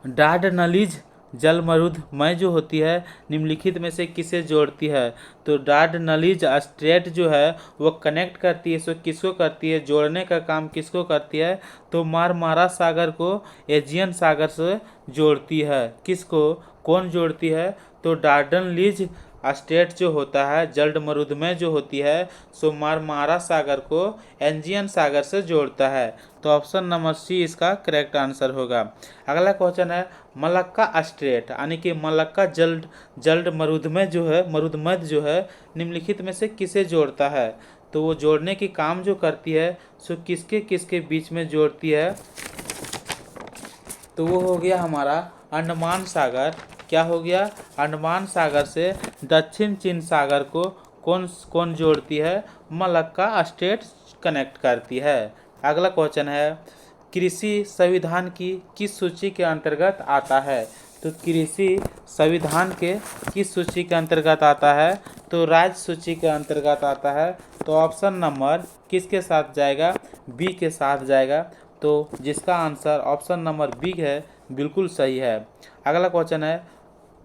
डाडनलीज जलमरुद में जो होती है निम्नलिखित में से किसे जोड़ती है? तो डाडनलीज स्ट्रेट जो है वो कनेक्ट करती है, सो किसको करती है? जोड़ने का काम किसको करती है? तो मारमारा सागर को एजियन सागर से जोड़ती है। किसको, कौन जोड़ती है? तो डार्डनलीज स्टेट जो होता है जलमरुद में जो होती है सो मारमारा सागर को एजियन सागर से जोड़ता है। तो ऑप्शन नंबर सी इसका करेक्ट आंसर होगा। अगला क्वेश्चन है मलक्का स्ट्रेट यानी कि मलक्का जल्ड मरुदमय जो है निम्नलिखित में से किसे जोड़ता है? तो वो जोड़ने की काम जो करती है सो किसके किसके बीच में जोड़ती है, तो वो हो गया हमारा अंडमान सागर। क्या हो गया, अंडमान सागर से दक्षिण चीन सागर को कौन कौन जोड़ती है, मलक्का स्टेट कनेक्ट करती है। अगला क्वेश्चन है, कृषि संविधान की किस सूची के अंतर्गत आता है, तो कृषि संविधान के किस सूची के अंतर्गत आता है, तो राज्य सूची के अंतर्गत आता है। तो ऑप्शन नंबर किसके साथ जाएगा, बी के साथ जाएगा। तो जिसका आंसर ऑप्शन नंबर बी है, बिल्कुल सही है। अगला क्वेश्चन है,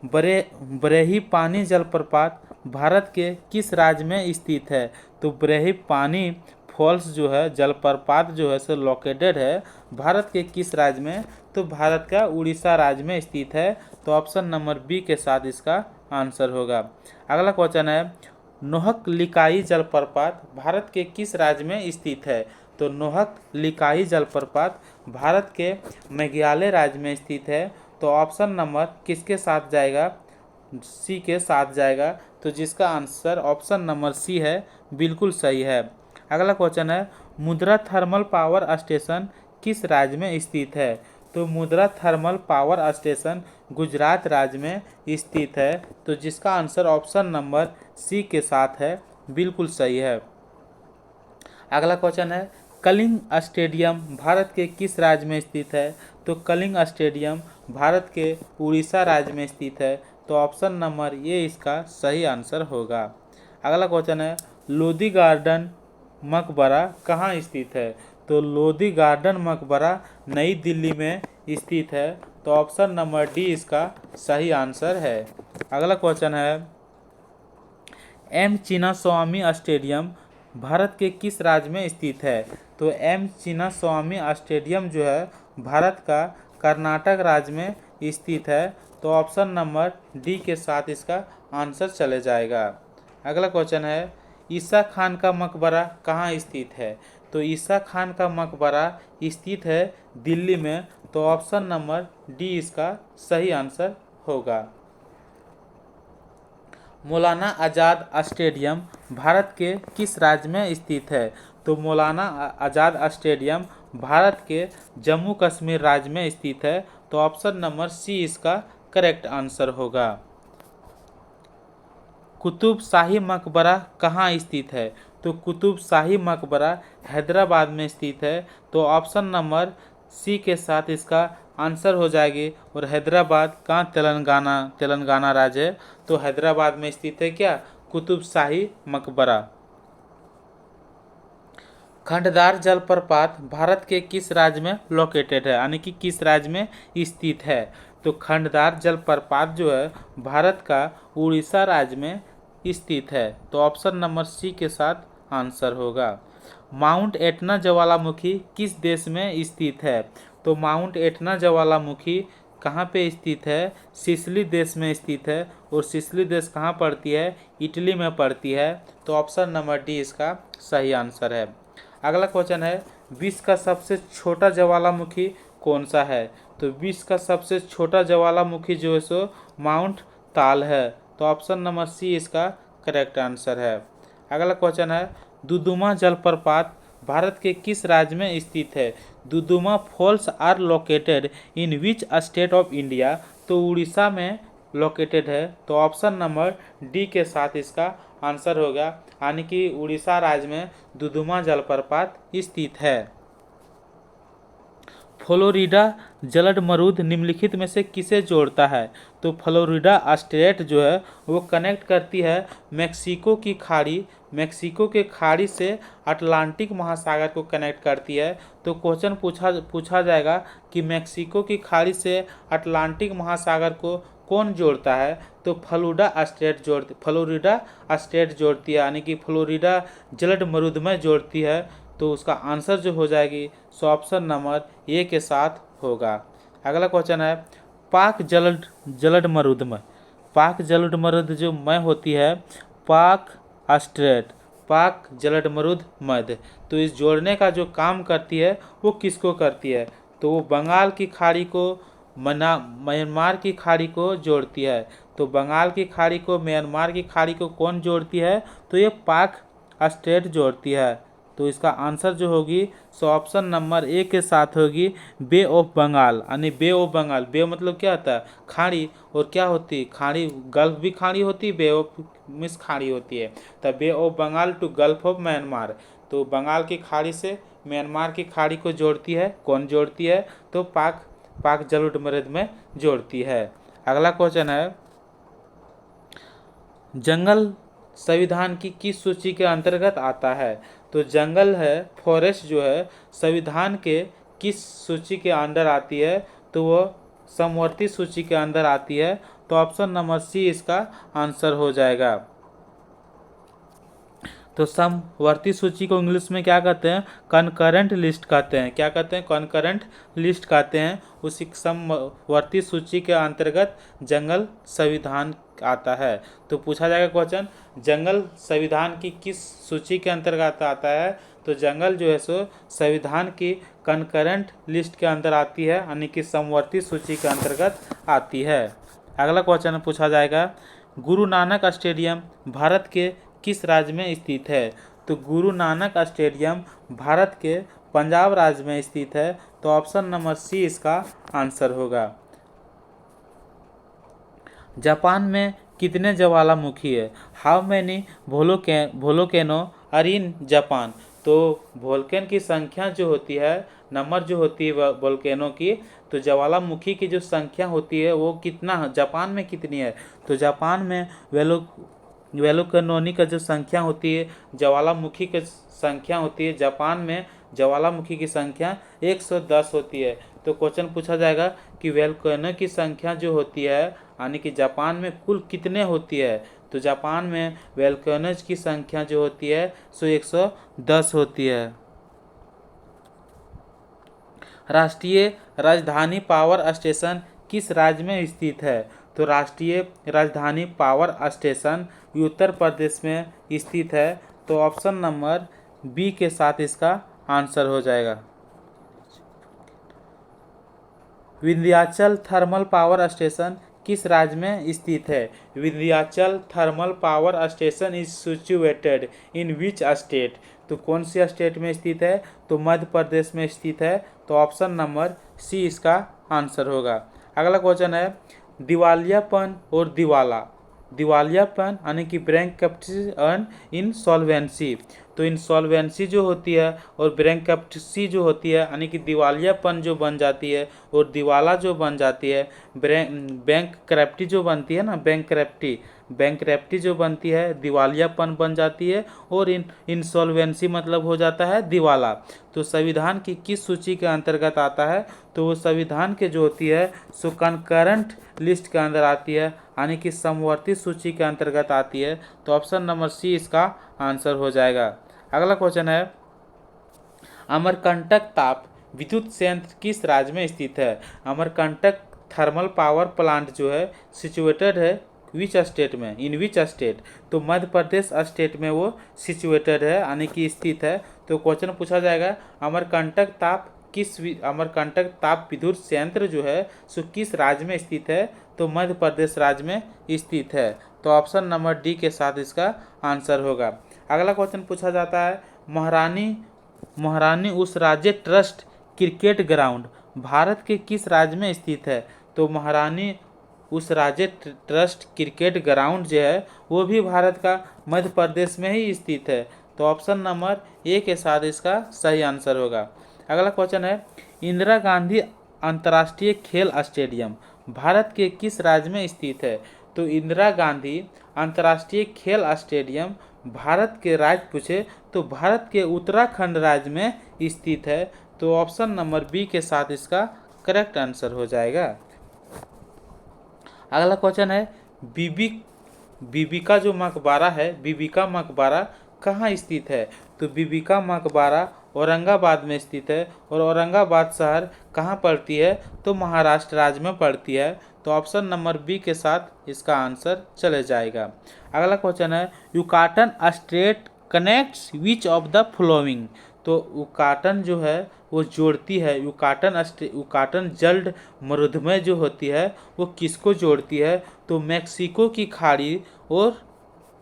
बरेही पानी जलप्रपात भारत के किस राज्य में स्थित है, तो बरेही पानी फॉल्स जो है, जलप्रपात जो है सो लोकेटेड है भारत के किस राज्य में, तो भारत का उड़ीसा राज्य में स्थित है। तो ऑप्शन नंबर बी के साथ इसका आंसर होगा। अगला क्वेश्चन है, नोहक लिकाई जलप्रपात भारत के किस राज्य में स्थित है, तो नोहक लिकाई जलप्रपात भारत के मेघालय राज्य में स्थित है। तो ऑप्शन नंबर किसके साथ जाएगा, सी के साथ जाएगा। तो जिसका आंसर ऑप्शन नंबर सी है, बिल्कुल सही है। अगला क्वेश्चन है, मुद्रा थर्मल पावर स्टेशन किस राज्य में स्थित है, तो मुद्रा थर्मल पावर स्टेशन गुजरात राज्य में स्थित है। तो जिसका आंसर ऑप्शन नंबर सी के साथ है, बिल्कुल सही है। अगला क्वेश्चन है, कलिंग स्टेडियम भारत के किस राज्य में स्थित है, तो कलिंग स्टेडियम भारत के उड़ीसा राज्य में स्थित है। तो ऑप्शन नंबर ये इसका सही आंसर होगा। अगला क्वेश्चन है, लोधी गार्डन मकबरा कहाँ स्थित है, तो लोधी गार्डन मकबरा नई दिल्ली में स्थित है। तो ऑप्शन नंबर डी इसका सही आंसर है। अगला क्वेश्चन है, एम चिन्नास्वामी स्टेडियम भारत के किस राज्य में स्थित है, तो एम चिन्नास्वामी स्टेडियम जो है भारत का कर्नाटक राज्य में स्थित है। तो ऑप्शन नंबर डी के साथ इसका आंसर चले जाएगा। अगला क्वेश्चन है, ईसा खान का मकबरा कहाँ स्थित है, तो ईसा खान का मकबरा स्थित है दिल्ली में। तो ऑप्शन नंबर डी इसका सही आंसर होगा। मौलाना आज़ाद स्टेडियम भारत के किस राज्य में स्थित है, तो मौलाना आज़ाद स्टेडियम भारत के जम्मू कश्मीर राज्य में स्थित है। तो ऑप्शन नंबर सी इसका करेक्ट आंसर होगा। कुतुब शाही मकबरा कहाँ स्थित है, तो कुतुब शाही मकबरा हैदराबाद में स्थित है। तो ऑप्शन नंबर सी के साथ इसका आंसर हो जाएगी। और हैदराबाद कहाँ, तेलंगाना राज्य है। तो हैदराबाद में स्थित है क्या, कुतुब शाही मकबरा। खंडदार जलप्रपात भारत के किस राज्य में लोकेटेड है, यानी कि किस राज्य में स्थित है, तो खंडदार जलप्रपात जो है भारत का उड़ीसा राज्य में स्थित है। तो ऑप्शन नंबर सी के साथ आंसर होगा। माउंट एटना ज्वालामुखी किस देश में स्थित है, तो माउंट एटना ज्वालामुखी कहाँ पे स्थित है, सिसिली देश में स्थित है। और सिसिली देश कहाँ पड़ती है, इटली में पड़ती है। तो ऑप्शन नंबर डी इसका सही आंसर है। अगला क्वेश्चन है, विश्व का सबसे छोटा ज्वालामुखी कौन सा है, तो विश्व का सबसे छोटा ज्वालामुखी जो है सो माउंट ताल है। तो ऑप्शन नंबर सी इसका करेक्ट आंसर है। अगला क्वेश्चन है, दुदुमा जलप्रपात भारत के किस राज्य में स्थित है, Duduma falls are located in which state of India, तो उड़ीसा में लोकेटेड है। तो ऑप्शन नंबर डी के साथ इसका आंसर होगा, यानी कि उड़ीसा राज्य में दुदुमा जलप्रपात स्थित है। फ्लोरिडा जलमरूद निम्नलिखित में से किसे जोड़ता है, तो फ्लोरिडा स्टेट जो है वो कनेक्ट करती है मैक्सिको के खाड़ी से अटलांटिक महासागर को कनेक्ट करती है। तो क्वेश्चन पूछा जाएगा कि मैक्सिको की खाड़ी से अटलांटिक महासागर को कौन जोड़ता है, तो फ्लोरिडा स्टेट जोड़ती है, यानी कि फ्लोरिडा जलमरूदमय जोड़ती है। तो उसका आंसर जो हो जाएगी सो ऑप्शन नंबर ए के साथ होगा। अगला क्वेश्चन है, पाक जलमरूद जो मय होती है पाक जलमरूद मध्य, तो इस जोड़ने का जो काम करती है वो किसको करती है, तो वो बंगाल की खाड़ी को म्यांमार की खाड़ी को जोड़ती है। तो बंगाल की खाड़ी को म्यांमार की खाड़ी को कौन जोड़ती है, तो ये पाक स्टेट जोड़ती है। तो इसका आंसर जो होगी सो ऑप्शन नंबर ए के साथ होगी बे ऑफ बंगाल। यानी बे ऑफ बंगाल, बे मतलब क्या होता है खाड़ी, और क्या होती है खाड़ी, गल्फ भी खाड़ी होती है, बे ऑफ मीन्स खाड़ी होती है। तो bay of Bengal to gulf of Myanmar, तो बंगाल की खाड़ी से म्यांमार की खाड़ी को जोड़ती है। कौन जोड़ती है? तो पाक जलोढ़ में जोड़ती है। अगला क्वेश्चन है, जंगल संविधान की किस सूची के अंतर्गत आता है? तो जंगल है, फॉरेस्ट जो है, संविधान के किस सूची के अंदर आती है? तो वो समवर्ती सूची के अंदर आती है। तो ऑप्शन नंबर सी इसका आंसर हो जाएगा। तो समवर्ती सूची को इंग्लिश में क्या कहते हैं? कनकरेंट लिस्ट कहते हैं। क्या कहते हैं? कनकरेंट लिस्ट कहते हैं। उसी समवर्ती सूची के अंतर्गत जंगल संविधान आता है। तो पूछा जाएगा क्वेश्चन, जंगल संविधान की किस सूची के अंतर्गत आता है? तो जंगल जो है सो संविधान की कनकरेंट लिस्ट के अंदर आती है, यानी कि समवर्ती सूची के अंतर्गत आती है। अगला क्वेश्चन पूछा जाएगा, गुरु नानक स्टेडियम भारत के किस राज्य में स्थित है? तो गुरु नानक स्टेडियम भारत के पंजाब राज्य में स्थित है। तो ऑप्शन नंबर सी इसका आंसर होगा। जापान में कितने ज्वालामुखी है? How many volcano are in Japan? तो वोल्केन की संख्या जो होती है, नंबर जो होती है वोल्केनो की, तो ज्वालामुखी की जो संख्या होती है वो कितना जापान में कितनी है? तो जापान में वोल्केनोनी का जो संख्या होती है, ज्वालामुखी की संख्या होती है, जापान में ज्वालामुखी की संख्या 110 होती है। तो क्वेश्चन पूछा जाएगा कि वोल्केनो की संख्या जो होती है, यानी कि जापान में कुल कितने होती है? तो जापान में वोल्केनोज की संख्या जो होती है सो 110 होती है। राष्ट्रीय राजधानी पावर स्टेशन किस राज्य में स्थित है? तो राष्ट्रीय राजधानी पावर स्टेशन उत्तर प्रदेश में स्थित है। तो ऑप्शन नंबर बी के साथ इसका आंसर हो जाएगा। विंध्याचल थर्मल पावर स्टेशन किस राज्य में स्थित है? Vindhyachal thermal power station is situated in which state? तो कौन सी स्टेट में स्थित है? तो मध्य प्रदेश में स्थित है। तो ऑप्शन नंबर सी इसका आंसर होगा। अगला क्वेश्चन है, दिवालियापन और दिवालियापन यानी कि बैंकरप्सी एंड इंसॉल्वेंसी। तो इंसॉल्वेंसी जो होती है और बैंकरप्सी जो होती है, यानी कि दिवालियापन जो बन जाती है और दिवाला जो बन जाती है, बैंकरप्टी जो बनती है ना, बैंकरप्टी जो बनती है दिवालियापन बन जाती है, और इंसॉल्वेंसी मतलब हो जाता है दिवाला। तो संविधान की किस सूची के अंतर्गत आता है? तो वो संविधान के जो होती है सो कनकरेंट लिस्ट के अंदर आती है, यानी कि समवर्ती सूची के अंतर्गत आती है। तो ऑप्शन नंबर सी इसका आंसर हो जाएगा। अगला क्वेश्चन है, अमरकंटक ताप विद्युत संयंत्र किस राज्य में स्थित है? अमरकंटक थर्मल पावर प्लांट जो है सिचुएटेड है विच स्टेट में? इन विच स्टेट? तो मध्य प्रदेश स्टेट में वो सिचुएटेड है, यानी कि स्थित है। तो क्वेश्चन पूछा जाएगा, अमरकंटक ताप विद्युत संयंत्र जो है सो किस राज्य में स्थित है? तो मध्य प्रदेश राज्य में स्थित है। तो ऑप्शन नंबर डी के साथ इसका आंसर होगा। अगला क्वेश्चन पूछा जाता है, महारानी उषराजे ट्रस्ट क्रिकेट ग्राउंड भारत के किस राज्य में स्थित है? तो महारानी उषराजे ट्रस्ट क्रिकेट ग्राउंड जो है वो भी भारत का मध्य प्रदेश में ही स्थित है। तो ऑप्शन नंबर ए के साथ इसका सही आंसर होगा। अगला क्वेश्चन है, इंदिरा गांधी अंतर्राष्ट्रीय खेल स्टेडियम भारत के किस राज्य में स्थित है? तो इंदिरा गांधी अंतर्राष्ट्रीय खेल स्टेडियम भारत के राज्य पूछे तो भारत के उत्तराखंड राज्य में स्थित है। तो ऑप्शन नंबर बी के साथ इसका करेक्ट आंसर हो जाएगा। अगला क्वेश्चन है, बीबी का जो मकबरा है, बीबी का मकबरा कहाँ स्थित है? तो बीबी का मकबरा औरंगाबाद में स्थित है, और औरंगाबाद शहर कहाँ पड़ती है? तो महाराष्ट्र राज्य में पड़ती है। तो ऑप्शन नंबर बी के साथ इसका आंसर चले जाएगा। अगला क्वेश्चन है, Yucatan straight connects which of the following? तो युकाटन जो है वो जोड़ती है, युकाटन जल्द मरुधमय जो होती है वो किसको जोड़ती है? तो मैक्सिको की खाड़ी और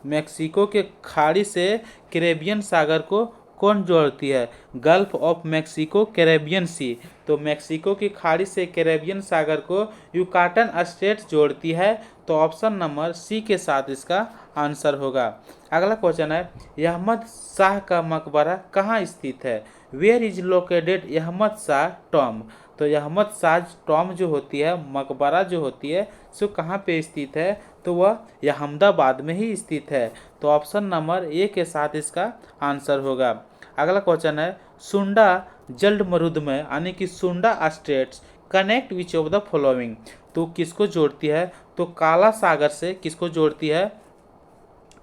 मैक्सिको के खाड़ी से कैरेबियन सागर को कौन जोड़ती है? Gulf of Mexico Caribbean sea. तो मैक्सिको की खाड़ी से कैरेबियन सागर को युकाटन स्टेट जोड़ती है। तो ऑप्शन नंबर सी के साथ इसका आंसर होगा। अगला क्वेश्चन है, अहमद शाह का मकबरा कहाँ स्थित है? Where is located Ahmad Shah tomb? तो अहमद शाह टॉम जो होती है, मकबरा जो होती है, सो कहाँ पे स्थित है? तो वह अहमदाबाद में ही स्थित है। तो ऑप्शन नंबर ए के साथ इसका आंसर होगा। अगला क्वेश्चन है, सुंडा जलमरुद में यानी कि सुंडा states connect which of the following? तो किसको जोड़ती है? तो काला सागर से किसको जोड़ती है?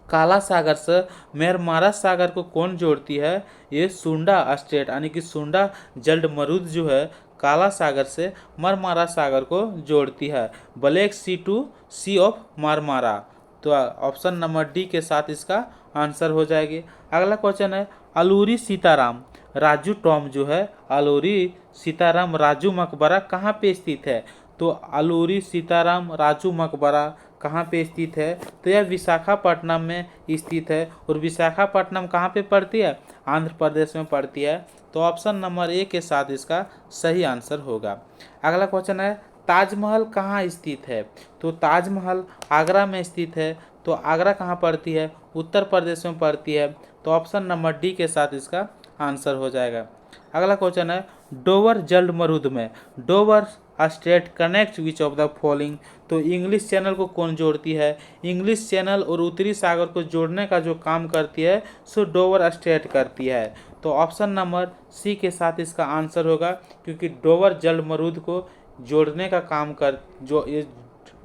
काला सागर से मेरमारा सागर को कौन जोड़ती है? ये सुंडा स्टेट यानी कि सुंडा जलमरुद जो है काला सागर से मरमारा सागर को जोड़ती है, Black Sea to Sea of Marmara. तो ऑप्शन नंबर डी के साथ इसका आंसर हो जाएगी। अगला क्वेश्चन है, अलूरी सीताराम राजू टॉम जो है अलूरी सीताराम राजू मकबरा कहाँ पे स्थित है? तो अलूरी सीताराम राजू मकबरा कहाँ पे स्थित है? तो यह विशाखापट्टनम में स्थित है। और विशाखापट्टनम कहाँ पे पड़ती है? आंध्र प्रदेश में पड़ती है। तो ऑप्शन नंबर ए के साथ इसका सही आंसर होगा। अगला क्वेश्चन है, ताजमहल कहाँ स्थित है? तो ताजमहल आगरा में स्थित है। तो आगरा कहाँ पड़ती है? उत्तर प्रदेश में पड़ती है। तो ऑप्शन नंबर डी के साथ इसका आंसर हो जाएगा। अगला क्वेश्चन है, डोवर जलमरुद में Dover state connect which of the following? तो इंग्लिश चैनल को कौन जोड़ती है? इंग्लिश चैनल और उत्तरी सागर को जोड़ने का जो काम करती है सो डोवर स्टेट करती है। तो ऑप्शन नंबर सी के साथ इसका आंसर होगा, क्योंकि डोवर जलमरुद को जोड़ने का काम कर जो ये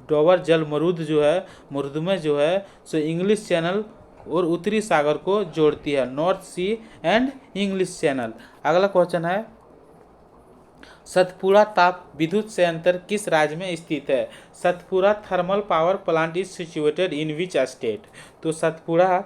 डोवर जलमरुद जो है मुर्द में जो है सो इंग्लिश चैनल और उत्तरी सागर को जोड़ती है, North Sea and English Channel. अगला क्वेश्चन है, सतपुड़ा ताप विद्युत संयंत्र किस राज्य में स्थित है? Satpura thermal power plant is situated in which state? तो सतपुड़ा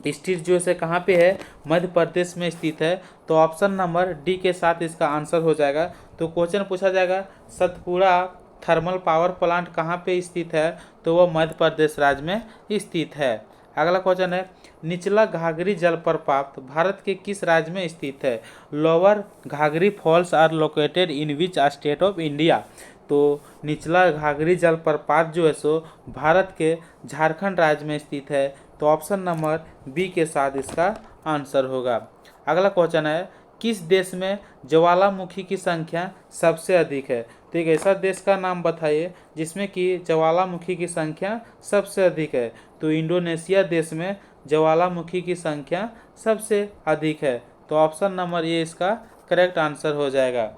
स्थित जो है कहाँ पे है? मध्य प्रदेश में स्थित है। तो ऑप्शन नंबर डी के साथ इसका आंसर हो जाएगा। तो क्वेश्चन पूछा जाएगा, सतपुड़ा थर्मल पावर प्लांट कहाँ पे स्थित है? तो वह मध्य प्रदेश राज्य में स्थित है। अगला क्वेश्चन है, निचला घाघरी जलप्रपात भारत के किस राज्य में स्थित है? Lower Ghaghri falls are located in which state of India? तो निचला घाघरी जलप्रपात जो है सो भारत के झारखंड राज्य में स्थित है। तो ऑप्शन नंबर बी के साथ इसका आंसर होगा। अगला क्वेश्चन है, किस देश में ज्वालामुखी की संख्या सबसे अधिक है? तो एक ऐसा देश का नाम बताइए जिसमें कि ज्वालामुखी की संख्या सबसे अधिक है। तो इंडोनेशिया देश में ज्वालामुखी की संख्या सबसे अधिक है। तो ऑप्शन नंबर ए इसका करेक्ट आंसर हो जाएगा।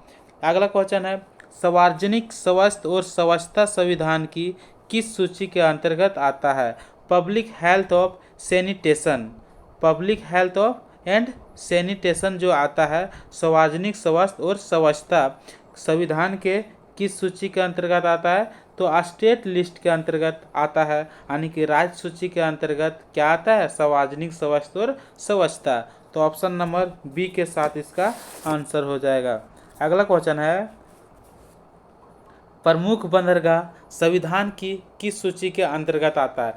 अगला क्वेश्चन है, सार्वजनिक स्वास्थ्य और स्वच्छता संविधान की किस सूची के अंतर्गत आता है? Public health of sanitation, public health of and sanitation जो आता है सार्वजनिक स्वास्थ्य और स्वच्छता संविधान के किस सूची के अंतर्गत आता है? तो स्टेट लिस्ट के अंतर्गत आता है, यानी कि राज्य सूची के अंतर्गत क्या आता है? सार्वजनिक स्वास्थ्य और स्वच्छता। तो ऑप्शन नंबर बी के साथ इसका आंसर हो जाएगा। अगला क्वेश्चन है, प्रमुख बंदरगाह संविधान की किस सूची के अंतर्गत आता है?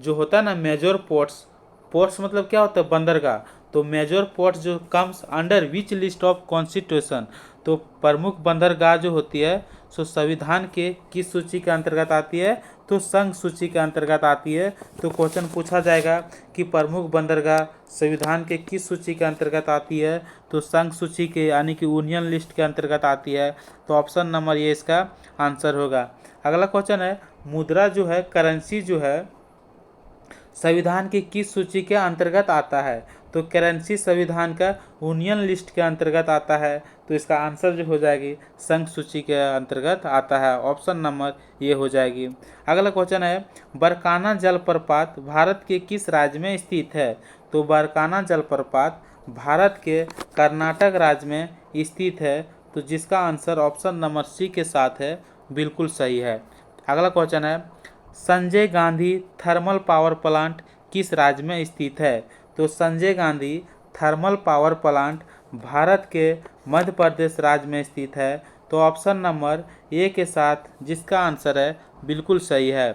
जो होता है ना मेजर पोर्ट्स, पोर्ट्स मतलब क्या होता है? बंदरगाह। तो मेजर पोर्ट्स जो comes under which list of constitution? तो प्रमुख बंदरगाह जो होती है सो संविधान के किस सूची के अंतर्गत आती है? तो संघ सूची के अंतर्गत आती है। तो क्वेश्चन पूछा जाएगा कि प्रमुख बंदरगाह संविधान के किस सूची के अंतर्गत आती है? तो संघ सूची के यानी कि यूनियन लिस्ट के अंतर्गत आती है। तो ऑप्शन नंबर ये इसका आंसर होगा। अगला क्वेश्चन है, मुद्रा जो है करेंसी जो है संविधान की किस सूची के अंतर्गत आता है? तो करेंसी संविधान का यूनियन लिस्ट के अंतर्गत आता है। तो इसका आंसर जो हो जाएगी संघ सूची के अंतर्गत आता है, ऑप्शन नंबर ये हो जाएगी। अगला क्वेश्चन है, बरकाना जलप्रपात भारत के किस राज्य में स्थित है? तो बरकाना जलप्रपात भारत के कर्नाटक राज्य में स्थित है। तो जिसका आंसर ऑप्शन नंबर सी के साथ है, बिल्कुल सही है। अगला क्वेश्चन है, Sanjay Gandhi thermal power plant किस राज्य में स्थित है? तो Sanjay Gandhi thermal power plant Bharat के मध्य प्रदेश राज्य में स्थित है। तो ऑप्शन नंबर ए के साथ जिसका आंसर है बिल्कुल सही है।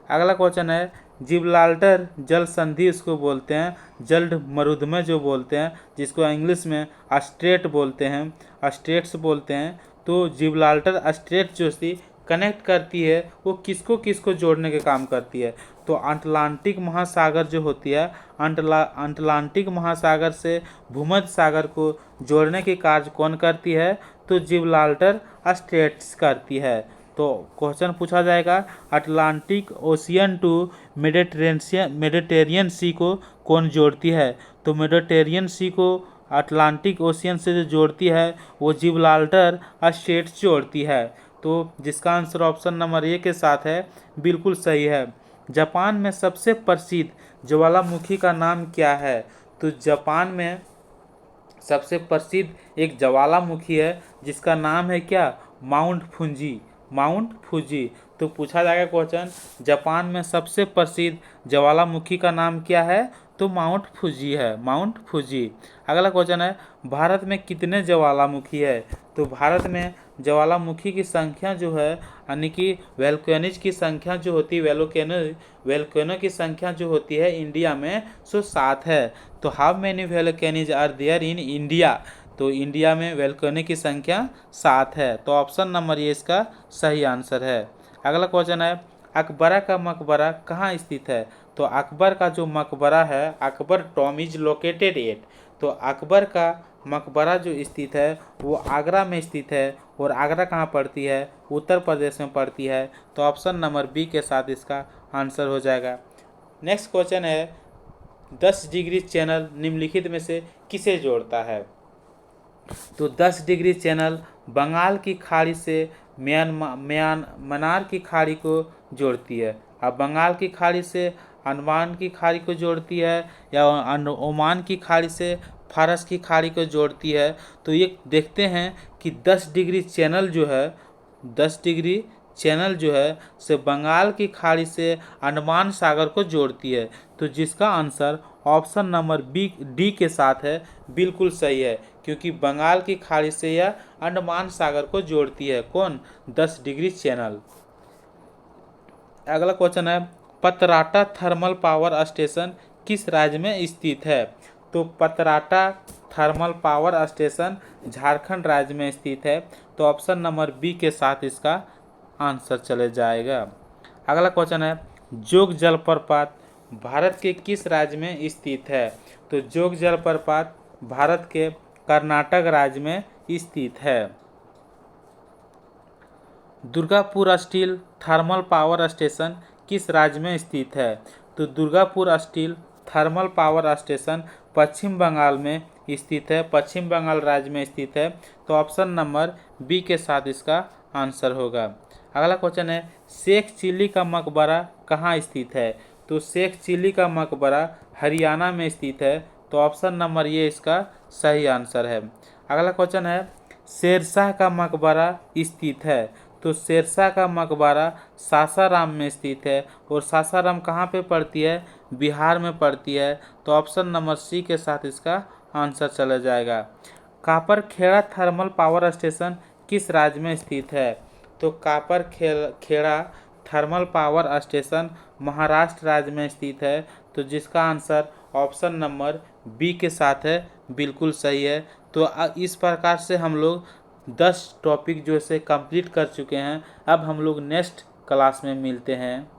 अगला क्वेश्चन है, जिब्राल्टर जल संधि उसको बोलते हैं, जल मरुधमय जो बोलते हैं, जिसको इंग्लिश में स्ट्रेट बोलते हैं, स्ट्रेट्स बोलते हैं। तो जिब्राल्टर स्ट्रेट जो सी कनेक्ट करती है वो किसको किसको जोड़ने के काम करती है, तो अटलांटिक महासागर जो होती है, अटलांटिक महासागर से भूमध्य सागर को जोड़ने के कार्य कौन करती है, तो जिब्राल्टर स्ट्रेट्स करती है। तो क्वेश्चन पूछा जाएगा अटलांटिक ओशियन टू मेडिटेरियन सी को कौन जोड़ती है, तो मेडिटेरियन सी को अटलांटिक ओशियन से जो जोड़ती है वो जिब्राल्टर स्ट्रेट्स जोड़ती है। तो जिसका आंसर ऑप्शन नंबर ए के साथ है, बिल्कुल सही है। जापान में सबसे प्रसिद्ध ज्वालामुखी का नाम क्या है, तो जापान में सबसे प्रसिद्ध एक ज्वालामुखी है जिसका नाम है क्या, माउंट फुजी, माउंट फुजी। तो पूछा जाएगा क्वेश्चन जापान में सबसे प्रसिद्ध ज्वालामुखी का नाम क्या है, तो माउंट फुजी है, माउंट फुजी। अगला क्वेश्चन है भारत में कितने ज्वालामुखी है, तो भारत में ज्वालामुखी की संख्या जो है, यानी कि वोल्केनोज की संख्या जो होती है, वोल्केनो की संख्या जो होती है इंडिया में, सो 7 है। तो how many volcanoes are there in India, तो इंडिया में वोल्केनो की संख्या 7 है। तो ऑप्शन नंबर ये इसका सही आंसर है। अगला क्वेश्चन है अकबरा का मकबरा कहाँ स्थित है, तो अकबर का जो मकबरा है, Akbar Tom is located at, तो अकबर का मकबरा जो स्थित है वो आगरा में स्थित है, और आगरा कहाँ पड़ती है, उत्तर प्रदेश में पड़ती है। तो ऑप्शन नंबर बी के साथ इसका आंसर हो जाएगा। नेक्स्ट क्वेश्चन है 10 डिग्री चैनल निम्नलिखित में से किसे जोड़ता है, तो 10 डिग्री चैनल बंगाल की खाड़ी से म्यांमार की खाड़ी को जोड़ती है। अब बंगाल की खाड़ी से अंडमान की खाड़ी को जोड़ती है, या ओमान की खाड़ी से फारस की खाड़ी को जोड़ती है। तो ये देखते हैं कि 10 डिग्री चैनल जो है, 10 डिग्री चैनल जो है से बंगाल की खाड़ी से अंडमान सागर को जोड़ती है। तो जिसका answer option number B D के साथ है, बिल्कुल सही है, क्योंकि बंगाल की खाड़ी से यह अंडमान सागर को जोड़ती है, कौन, 10 डिग्री चैनल। अगला क्वेश्चन है पतराटा थर्मल पावर स्टेशन किस राज्य में स्थित है, तो पतराटा थर्मल पावर स्टेशन झारखंड राज्य में स्थित है। तो ऑप्शन नंबर बी के साथ इसका आंसर चले जाएगा। अगला क्वेश्चन है जोग जलप्रपात भारत के किस राज्य में स्थित है, तो जोग जलप्रपात भारत के कर्नाटक राज्य में स्थित है। Durgapur steel thermal power station किस राज्य में स्थित है, तो Durgapur steel thermal power station Paschim Bengal में स्थित है, पश्चिम बंगाल राज्य में स्थित है। तो ऑप्शन नंबर बी के साथ इसका आंसर होगा। अगला क्वेश्चन है शेख चिल्ली का मकबरा कहाँ स्थित है, तो शेख चिल्ली का मकबरा हरियाणा में स्थित है। तो ऑप्शन नंबर ये इसका सही आंसर है। अगला क्वेश्चन है शेरशाह का मकबरा स्थित है, तो शेरशाह का मकबरा सासाराम में स्थित है, और सासाराम कहाँ पे पड़ती है, बिहार में पड़ती है। तो ऑप्शन नंबर सी के साथ इसका आंसर चला जाएगा। Kapar Kheda thermal power station किस राज्य में स्थित है, तो Kapar Kheda thermal power station Maharashtra राज्य में स्थित है। तो जिसका आंसर ऑप्शन नंबर बी के साथ है, बिल्कुल सही है। तो इस प्रकार से हम लोग 10 टॉपिक जो है कंप्लीट कर चुके हैं। अब हम लोग नेक्स्ट क्लास में मिलते हैं।